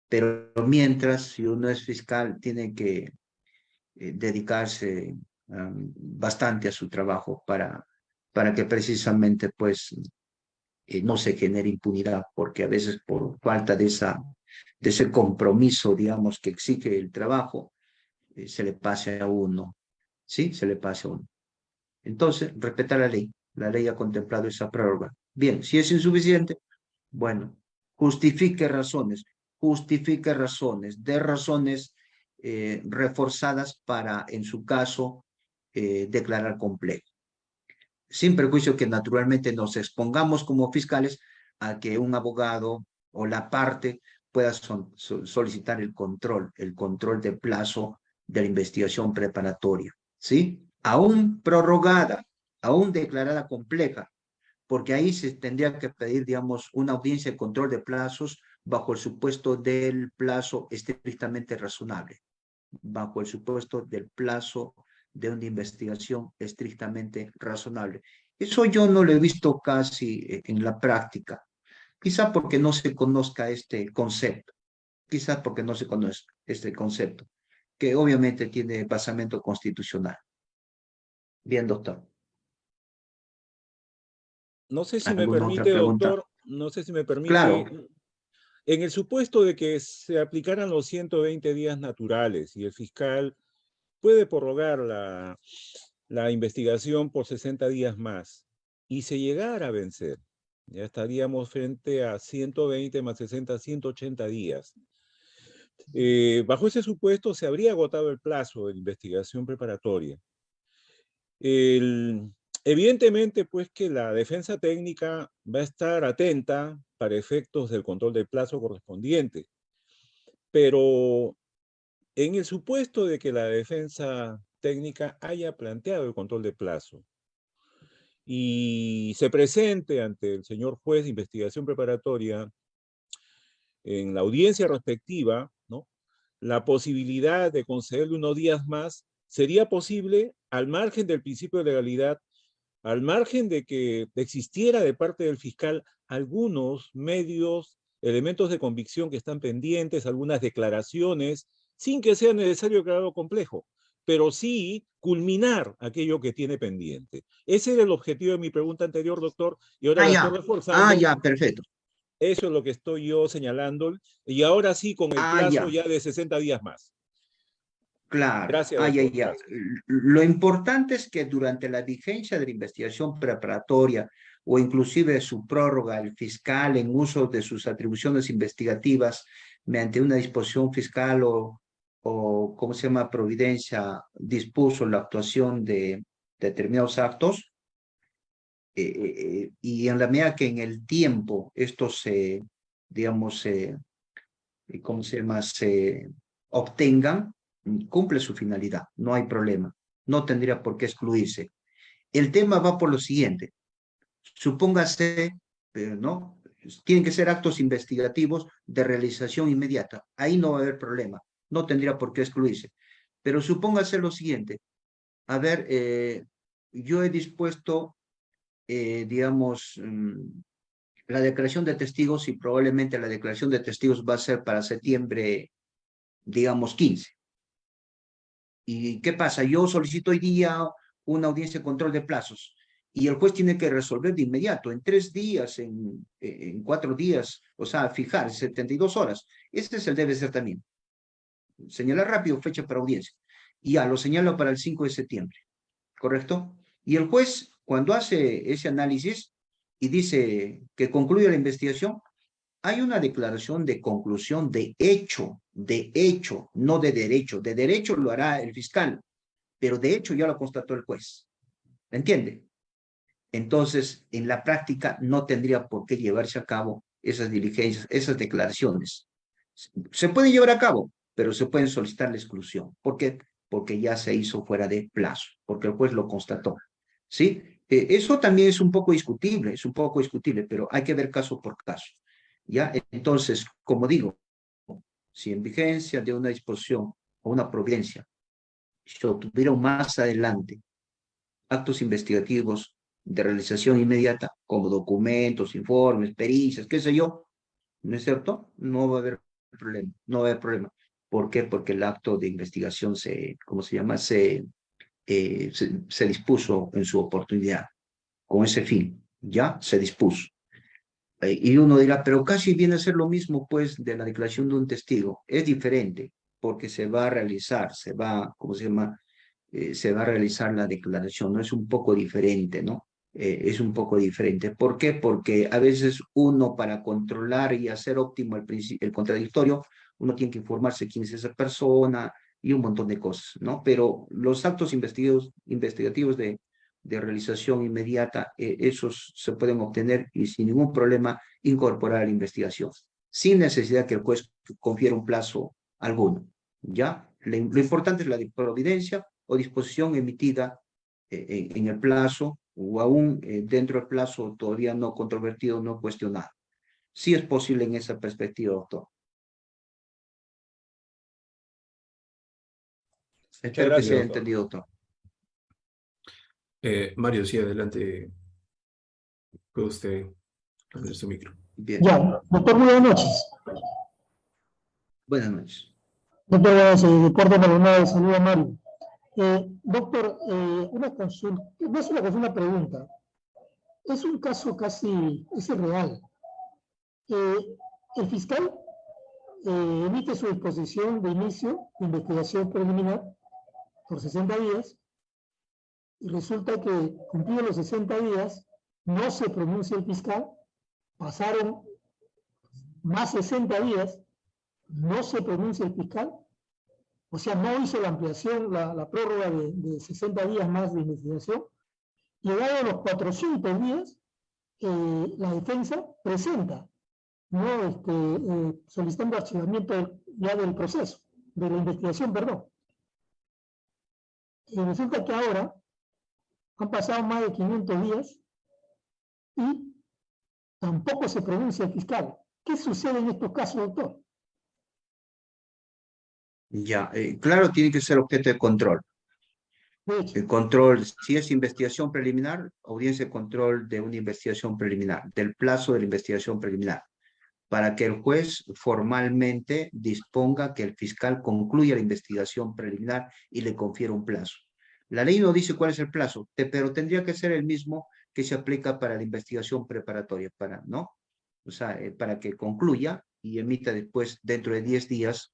S1: Pero mientras, si uno es fiscal, tiene que dedicarse bastante a su trabajo para que precisamente pues no se genere impunidad, porque a veces por falta de ese compromiso, digamos, que exige el trabajo, se le pase a uno, ¿sí? Se le pase a uno. Entonces, respetar la ley. La ley ha contemplado esa prórroga. Bien, si es insuficiente, bueno, justifique razones, de razones reforzadas para, en su caso, declarar complejo. Sin perjuicio que naturalmente nos expongamos como fiscales a que un abogado o la parte pueda solicitar el control de plazo de la investigación preparatoria, ¿sí? Aún prorrogada, aún declarada compleja, porque ahí se tendría que pedir, digamos, una audiencia de control de plazos bajo el supuesto del plazo estrictamente razonable, bajo el supuesto del plazo de una investigación estrictamente razonable. Eso yo no lo he visto casi en la práctica, quizá porque no se conozca este concepto, quizá porque no se conozca este concepto, que obviamente tiene basamento constitucional. Bien, doctor.
S3: No sé si me
S1: ¿Alguna otra
S3: permite,
S1: pregunta?
S3: doctor, no sé si me permite,
S1: Claro.
S3: en el supuesto de que se aplicaran los 120 días naturales y el fiscal puede prorrogar la investigación por 60 días más y se llegara a vencer, ya estaríamos frente a 120 más 60, 180 días. Bajo ese supuesto se habría agotado el plazo de la investigación preparatoria. Evidentemente, pues que la defensa técnica va a estar atenta para efectos del control del plazo correspondiente, pero en el supuesto de que la defensa técnica haya planteado el control de plazo y se presente ante el señor juez de investigación preparatoria en la audiencia respectiva, ¿no?, la posibilidad de concederle unos días más sería posible al margen del principio de legalidad, al margen de que existiera de parte del fiscal algunos medios, elementos de convicción que están pendientes, algunas declaraciones, sin que sea necesario declararlo complejo, pero sí culminar aquello que tiene pendiente. Ese era el objetivo de mi pregunta anterior, doctor, y ahora la estoy reforzando.
S1: Ya, perfecto.
S3: Eso es lo que estoy yo señalando, y ahora sí con el plazo
S1: Ya.
S3: ya de 60 días más.
S1: Claro,
S3: Gracias, doctor.
S1: ya.
S3: Gracias.
S1: Lo importante es que durante la vigencia de la investigación preparatoria o inclusive su prórroga, el fiscal en uso de sus atribuciones investigativas mediante una disposición fiscal o ¿cómo se llama?, providencia, dispuso la actuación de determinados actos, y en la medida que en el tiempo esto se, digamos, ¿cómo se llama?, se obtengan, cumple su finalidad, no hay problema, no tendría por qué excluirse. El tema va por lo siguiente, supóngase, ¿no?, tienen que ser actos investigativos de realización inmediata, ahí no va a haber problema, no tendría por qué excluirse. Pero supóngase lo siguiente, a ver, yo he dispuesto, digamos, la declaración de testigos y probablemente la declaración de testigos va a ser para septiembre, digamos, 15. ¿Y qué pasa? Yo solicito hoy día una audiencia de control de plazos y el juez tiene que resolver de inmediato, en 3 días, en 4 días, o sea, fijar 72 horas. Este es el debe ser también. Señalar rápido fecha para audiencia. Y ya lo señalo para el 5 de septiembre, ¿correcto? Y el juez, cuando hace ese análisis y dice que concluye la investigación, hay una declaración de conclusión de hecho, no de derecho. De derecho lo hará el fiscal, pero de hecho ya lo constató el juez. ¿Me entiende? Entonces, en la práctica no tendría por qué llevarse a cabo esas diligencias, esas declaraciones. Se pueden llevar a cabo, pero se pueden solicitar la exclusión, porque porque ya se hizo fuera de plazo, porque el juez lo constató, ¿sí? Eso también es un poco discutible, pero hay que ver caso por caso, ¿ya? Entonces, como digo, si en vigencia de una disposición o una providencia se obtuvieron más adelante actos investigativos de realización inmediata, como documentos, informes, pericias, qué sé yo, ¿no es cierto? No va a haber problema, no va a haber problema. ¿Por qué? Porque el acto de investigación ¿cómo se llama? Se dispuso en su oportunidad, con ese fin, ya se dispuso. Y uno dirá, pero casi viene a ser lo mismo, pues, de la declaración de un testigo. Es diferente, porque se va a realizar, ¿cómo se llama? Se va a realizar la declaración, ¿no? Es un poco diferente, ¿no? Es un poco diferente. ¿Por qué? Porque a veces uno, para controlar y hacer óptimo el contradictorio, uno tiene que informarse quién es esa persona y un montón de cosas, ¿no? Pero los actos investigativos de realización inmediata, esos se pueden obtener y sin ningún problema incorporar a la investigación, sin necesidad que el juez confiera un plazo alguno, ¿ya? Lo importante es la providencia o disposición emitida en el plazo o aún dentro del plazo todavía no controvertido, no cuestionado. Sí es posible en esa perspectiva, doctor. Espero que
S3: gracias,
S1: se haya
S3: doctor.
S1: entendido, doctor.
S2: Mario, sí, adelante. Puede usted abrir su micro.
S1: Bien.
S4: Ya, doctor, muy buenas noches.
S1: Buenas noches.
S4: Doctor, Deporte Maldonado, saluda a Mario. Doctor, una consulta, no es una pregunta, es un caso casi, es irreal. El fiscal emite su disposición de inicio de investigación preliminar por 60 días y resulta que cumplidos los 60 días no se pronuncia el fiscal, pasaron más 60 días, no se pronuncia el fiscal, o sea, no hizo la ampliación, la prórroga de 60 días más de investigación. Llegado a los 400 días, la defensa presenta, ¿no? Solicitando archivamiento ya del proceso, de la investigación, perdón. Y resulta que ahora han pasado más de 500 días y tampoco se pronuncia el fiscal. ¿Qué sucede en estos casos, doctor?
S1: Ya, claro, tiene que ser objeto de control.
S4: De hecho,
S1: El control, si es investigación preliminar, audiencia de control de una investigación preliminar, del plazo de la investigación preliminar, para que el juez formalmente disponga que el fiscal concluya la investigación preliminar y le confiera un plazo. La ley no dice cuál es el plazo, pero tendría que ser el mismo que se aplica para la investigación preparatoria, ¿no? O sea, para que concluya y emita después, dentro de 10 días,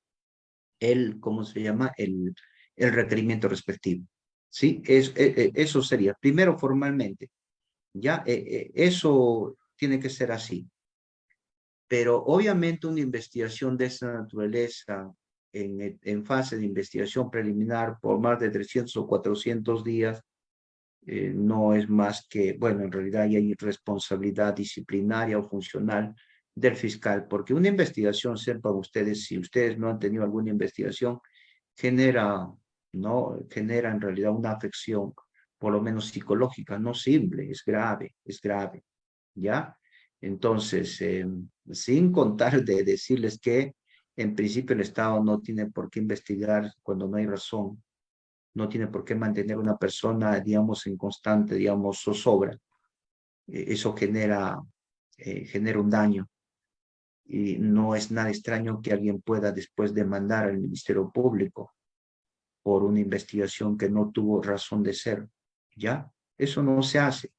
S1: ¿cómo se llama? El requerimiento respectivo. ¿Sí? Eso sería, primero formalmente, ¿ya? Eso tiene que ser así. Pero obviamente una investigación de esa naturaleza, en fase de investigación preliminar por más de 300 o 400 días, no es más que, bueno, en realidad hay responsabilidad disciplinaria o funcional del fiscal, porque una investigación, sepan ustedes, si ustedes no han tenido alguna investigación, genera en realidad una afección, por lo menos psicológica, no simple, es grave, ¿ya? Entonces, sin contar de decirles que en principio el Estado no tiene por qué investigar cuando no hay razón, no tiene por qué mantener una persona, digamos, en constante, digamos, zozobra. Eso genera un daño. Y no es nada extraño que alguien pueda después demandar al Ministerio Público por una investigación que no tuvo razón de ser, ¿ya? Eso no se hace,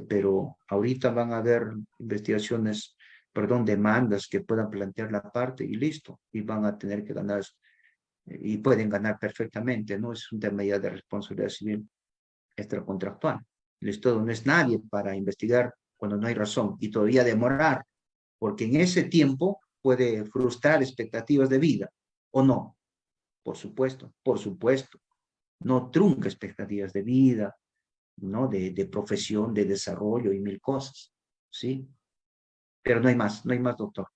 S1: pero ahorita van a haber demandas que puedan plantear la parte y listo, y van a tener que ganar, y pueden ganar perfectamente, ¿no? Es un tema ya de responsabilidad civil extracontractual. El Estado no es nadie para investigar cuando no hay razón y todavía demorar, porque en ese tiempo puede frustrar expectativas de vida, ¿o no? Por supuesto, no trunca expectativas de vida, ¿no? De profesión, de desarrollo y mil cosas, ¿sí? Pero no hay más, doctor.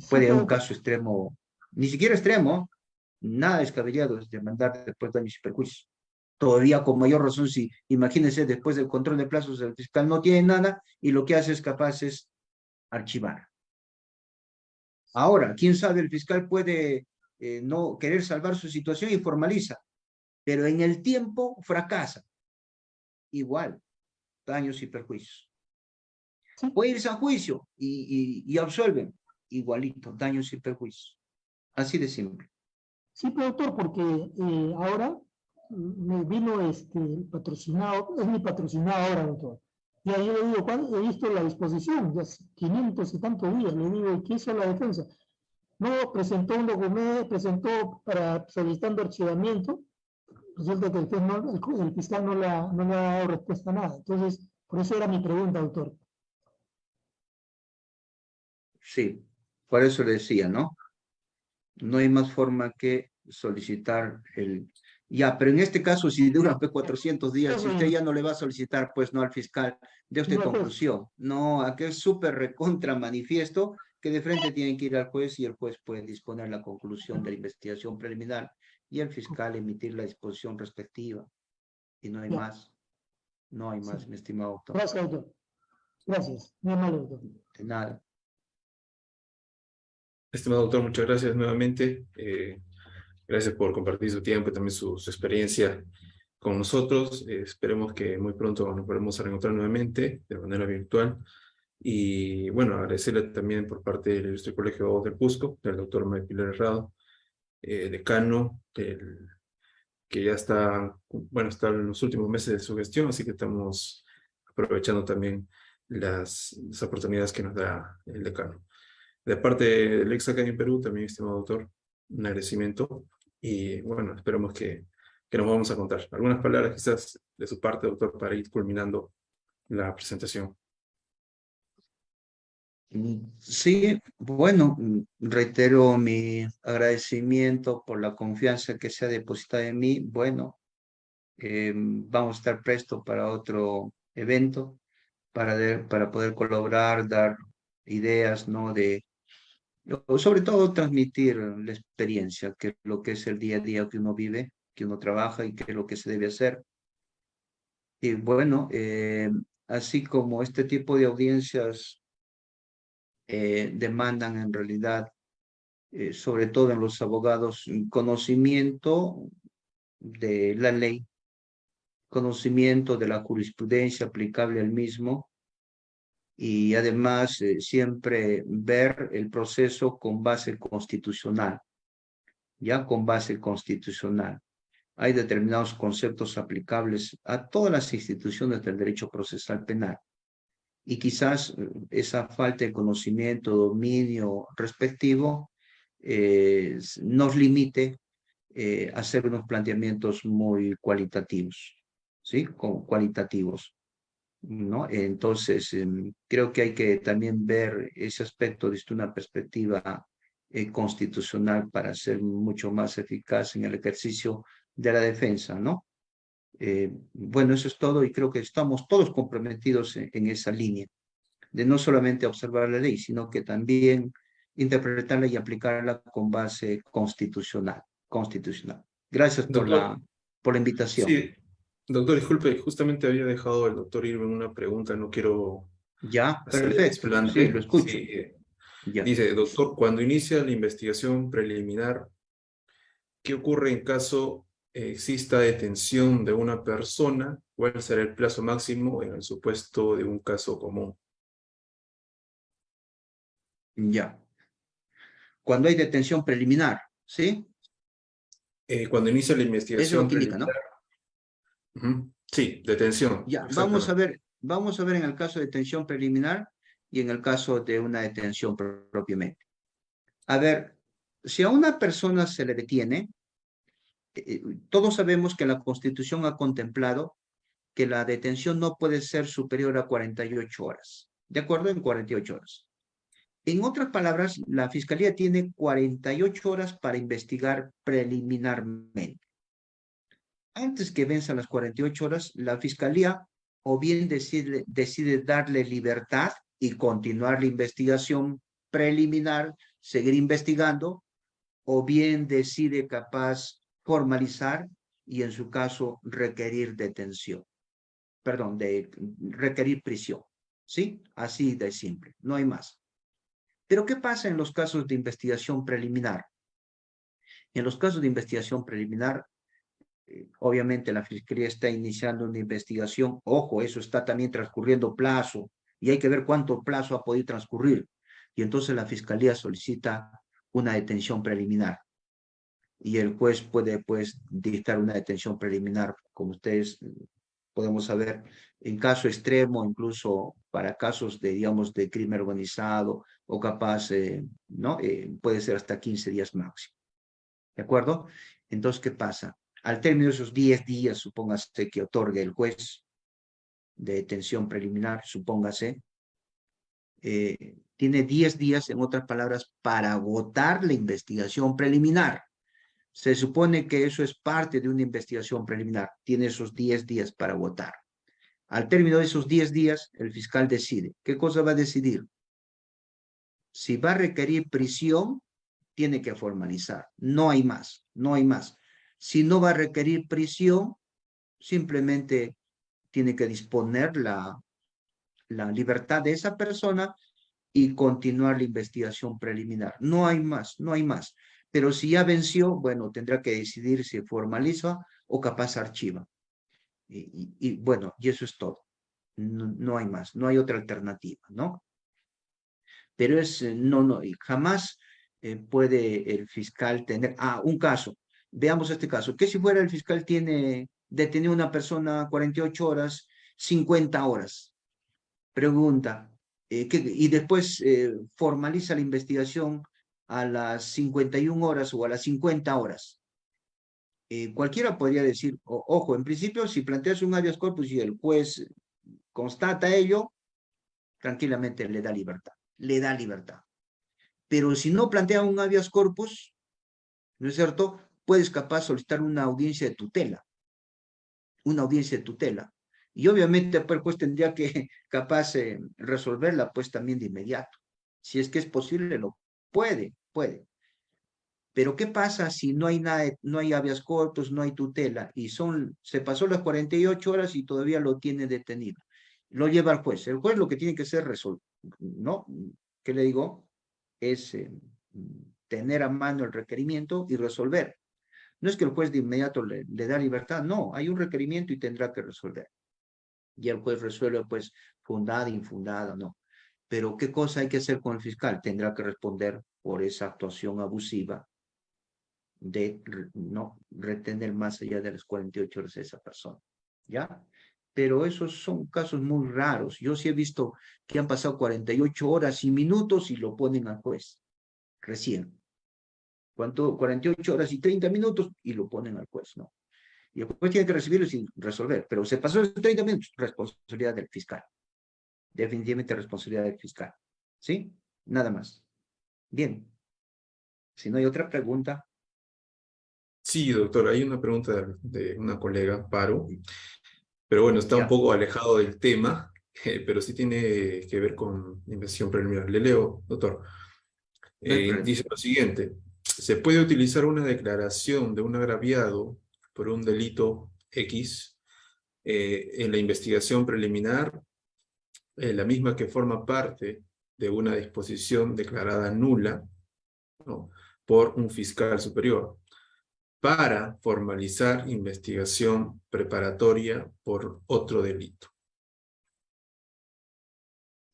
S1: Puede haber un caso extremo, ni siquiera extremo, Nada descabellado es demandar después daños y perjuicios. Todavía con mayor razón si, imagínense, después del control de plazos el fiscal no tiene nada y lo que hace es capaz es archivar. Ahora, quién sabe, el fiscal puede no querer salvar su situación y formaliza, pero en el tiempo fracasa. Igual, daños y perjuicios. Puede irse a juicio y absuelven. Igualito, daños y perjuicios. Así de simple.
S4: Sí, pero doctor, porque ahora me vino patrocinado, es mi patrocinado ahora, doctor. Y ahí le digo, he visto la disposición, ya 500 y tantos días, le digo, ¿qué hizo la defensa? No, presentó un documento, presentó para solicitando archivamiento, resulta que el fiscal no le ha dado respuesta a nada. Entonces, por eso era mi pregunta, doctor.
S1: Sí, por eso le decía, ¿no? No hay más forma que solicitar el... Ya, pero en este caso, si dura 400 días, si usted ya no le va a solicitar, pues no al fiscal, de usted conclusión. No, aquí es súper recontra manifiesto que de frente tienen que ir al juez y el juez puede disponer la conclusión de la investigación preliminar y el fiscal emitir la disposición respectiva. Y no hay más. No hay más, mi estimado doctor.
S4: Gracias, doctor. Gracias. Muy amable, doctor.
S1: De nada.
S2: Estimado doctor, muchas gracias nuevamente. Gracias por compartir su tiempo y también su experiencia con nosotros. Esperemos que muy pronto nos podamos reencontrar nuevamente de manera virtual. Y bueno, agradecerle también por parte del Ilustre Colegio del Cusco, del doctor Pilar Herrado, decano, que ya está, bueno, está en los últimos meses de su gestión, así que estamos aprovechando también las oportunidades que nos da el decano. De parte del Ex Academia en Perú, también, estimado doctor, un agradecimiento y bueno, esperemos que nos vamos a contar. Algunas palabras quizás de su parte, doctor, para ir culminando la presentación.
S1: Sí, bueno, reitero mi agradecimiento por la confianza que se ha depositado en mí. Bueno, vamos a estar prestos para otro evento, para poder colaborar, dar ideas, ¿no? Sobre todo transmitir la experiencia, que es lo que es el día a día que uno vive, que uno trabaja y qué es lo que se debe hacer. Y bueno, así como este tipo de audiencias demandan en realidad, sobre todo en los abogados, conocimiento de la ley, conocimiento de la jurisprudencia aplicable al mismo y además siempre ver el proceso con base constitucional, ya con base constitucional. Hay determinados conceptos aplicables a todas las instituciones del derecho procesal penal. Y quizás esa falta de conocimiento, dominio respectivo, nos limite a hacer unos planteamientos muy cualitativos, ¿sí? Cualitativos, ¿no? Entonces, creo que hay que también ver ese aspecto desde una perspectiva constitucional para ser mucho más eficaz en el ejercicio de la defensa, ¿no? Bueno, eso es todo y creo que estamos todos comprometidos en esa línea de no solamente observar la ley, sino que también interpretarla y aplicarla con base constitucional. Gracias
S2: Doctor,
S1: por la invitación.
S2: sí, doctor, disculpe, justamente había dejado el doctor Irwin una pregunta, no quiero
S1: Ya,
S2: hacerle
S1: perfecto.
S2: desplante.
S1: Sí, lo escucho.
S2: Sí,
S1: Ya.
S2: dice, doctor, cuando inicia la investigación preliminar, ¿qué ocurre en caso exista detención de una persona? ¿Cuál será el plazo máximo en el supuesto de un caso común?
S1: Ya. Cuando hay detención preliminar, ¿sí?
S2: Cuando inicia la
S1: Eso es
S2: investigación
S1: lo que indica, ¿no?
S2: Sí, detención.
S1: Ya, vamos a ver en el caso de detención preliminar y en el caso de una detención propiamente. A ver, si a una persona se le detiene, todos sabemos que la Constitución ha contemplado que la detención no puede ser superior a 48 horas. ¿De acuerdo? En 48 horas. En otras palabras, la Fiscalía tiene 48 horas para investigar preliminarmente. Antes que venzan las 48 horas, la Fiscalía o bien decide darle libertad y continuar la investigación preliminar, seguir investigando, o bien decide capaz formalizar y en su caso requerir detención. Perdón, requerir prisión. ¿Sí? Así de simple, no hay más. Pero ¿qué pasa en los casos de investigación preliminar? En los casos de investigación preliminar, obviamente la Fiscalía está iniciando una investigación. Ojo, eso está también transcurriendo plazo y hay que ver cuánto plazo ha podido transcurrir. Y entonces la Fiscalía solicita una detención preliminar. Y el juez puede, pues, dictar una detención preliminar, como ustedes podemos saber, en caso extremo, incluso para casos de, digamos, de crimen organizado o capaz, ¿no? Puede ser hasta 15 días máximo. ¿De acuerdo? Entonces, ¿qué pasa? Al término de esos 10 días, supóngase que otorgue el juez de detención preliminar, supóngase, tiene 10 días, en otras palabras, para agotar la investigación preliminar. Se supone que eso es parte de una investigación preliminar. Tiene esos 10 días para votar. Al término de esos 10 días, el fiscal decide. ¿Qué cosa va a decidir? Si va a requerir prisión, tiene que formalizar. No hay más, no hay más. Si no va a requerir prisión, simplemente tiene que disponer la libertad de esa persona y continuar la investigación preliminar. No hay más, no hay más. Pero si ya venció, bueno, tendrá que decidir si formaliza o capaz archiva. Bueno, y eso es todo. No hay más, no hay otra alternativa, ¿no? Pero y jamás puede el fiscal tener, un caso, veamos este caso, ¿qué si fuera el fiscal tiene detenido a una persona 48 horas, 50 horas? Pregunta, y después formaliza la investigación a las 51 horas o a las 50 horas. Cualquiera podría decir, ojo, en principio, si planteas un habeas corpus y el juez constata ello, tranquilamente le da libertad, le da libertad. Pero si no plantea un habeas corpus, ¿no es cierto? Puedes capaz solicitar una audiencia de tutela, una audiencia de tutela. Y obviamente pues, el juez tendría que capaz resolverla pues también de inmediato. Si es que es posible, lo puede. Pero ¿qué pasa si no hay nada, no hay habeas corpus, no hay tutela y se pasó las 48 horas y todavía lo tiene detenido? Lo lleva al juez. El juez lo que tiene que hacer ¿no? ¿Qué le digo? Es tener a mano el requerimiento y resolver. No es que el juez de inmediato le da libertad, no, hay un requerimiento y tendrá que resolver. Y el juez resuelve, pues, fundada, infundada, no. Pero ¿qué cosa hay que hacer con el fiscal? Tendrá que responder por esa actuación abusiva de no retener más allá de las 48 horas a esa persona, ¿ya? Pero esos son casos muy raros. Yo sí he visto que han pasado 48 horas y minutos y lo ponen al juez, recién. 48 horas y 30 minutos y lo ponen al juez, ¿no? Y el juez tiene que recibirlo sin resolver, pero se pasó esos 30 minutos, responsabilidad del fiscal. Definitivamente responsabilidad del fiscal, ¿sí? Nada más. Bien. Si no hay otra pregunta.
S2: Sí, doctor, hay una pregunta de una colega, Paro, pero bueno, está un
S1: Ya.
S2: poco alejado del tema, pero sí tiene que ver con investigación preliminar. Le leo, doctor.
S1: No hay problema.
S2: Dice lo siguiente: se puede utilizar una declaración de un agraviado por un delito X en la investigación preliminar, la misma que forma parte de una disposición declarada nula, ¿no?, por un fiscal superior, para formalizar investigación preparatoria por otro delito.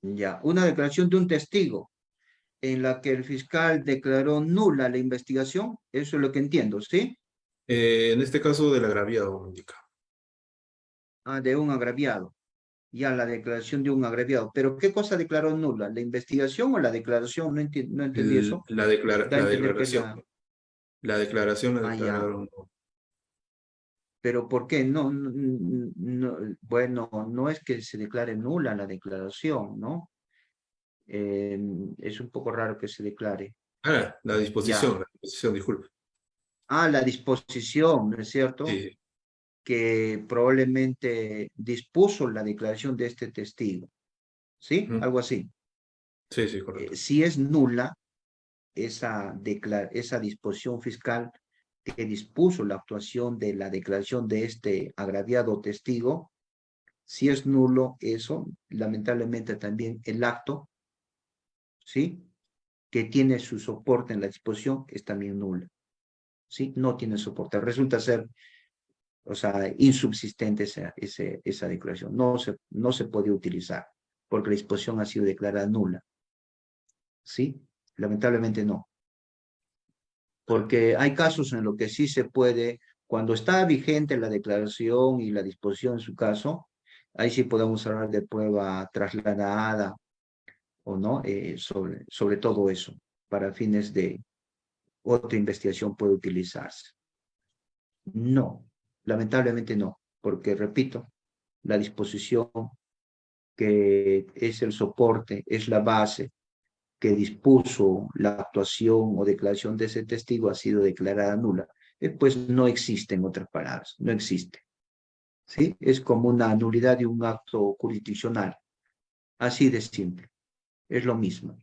S1: Ya. Una declaración de un testigo en la que el fiscal declaró nula la investigación, eso es lo que entiendo, ¿sí?
S2: En este caso del agraviado, indica.
S1: De un agraviado. Ya, la declaración de un agraviado. Pero ¿qué cosa declaró nula? ¿La investigación o la declaración? No entendí eso.
S2: La
S1: Da a entender que es
S2: declaración. La declaración la
S1: ya.
S2: declararon.
S1: Pero ¿por qué? Bueno, no es que se declare nula la declaración, ¿no? Es un poco raro que se declare.
S2: La disposición, disculpe.
S1: La disposición, ¿no es cierto?
S2: Sí.
S1: Que probablemente dispuso la declaración de este testigo. ¿Sí? Algo así.
S2: Sí, correcto.
S1: Si es nula, esa disposición fiscal que dispuso la actuación de la declaración de este agraviado testigo, si es nulo eso, lamentablemente también el acto, ¿sí?, que tiene su soporte en la disposición es también nula, ¿sí? No tiene soporte. Resulta ser, o sea, insubsistente esa declaración. No se puede utilizar porque la disposición ha sido declarada nula, ¿sí? Lamentablemente no. Porque hay casos en los que sí se puede, cuando está vigente la declaración y la disposición en su caso, ahí sí podemos hablar de prueba trasladada o no, sobre todo eso, para fines de otra investigación puede utilizarse. No, lamentablemente no, porque repito, la disposición que es el soporte, es la base que dispuso la actuación o declaración de ese testigo ha sido declarada nula, pues no existe, en otras palabras, no existe. ¿Sí? Es como una nulidad de un acto jurisdiccional. Así de simple. Es lo mismo.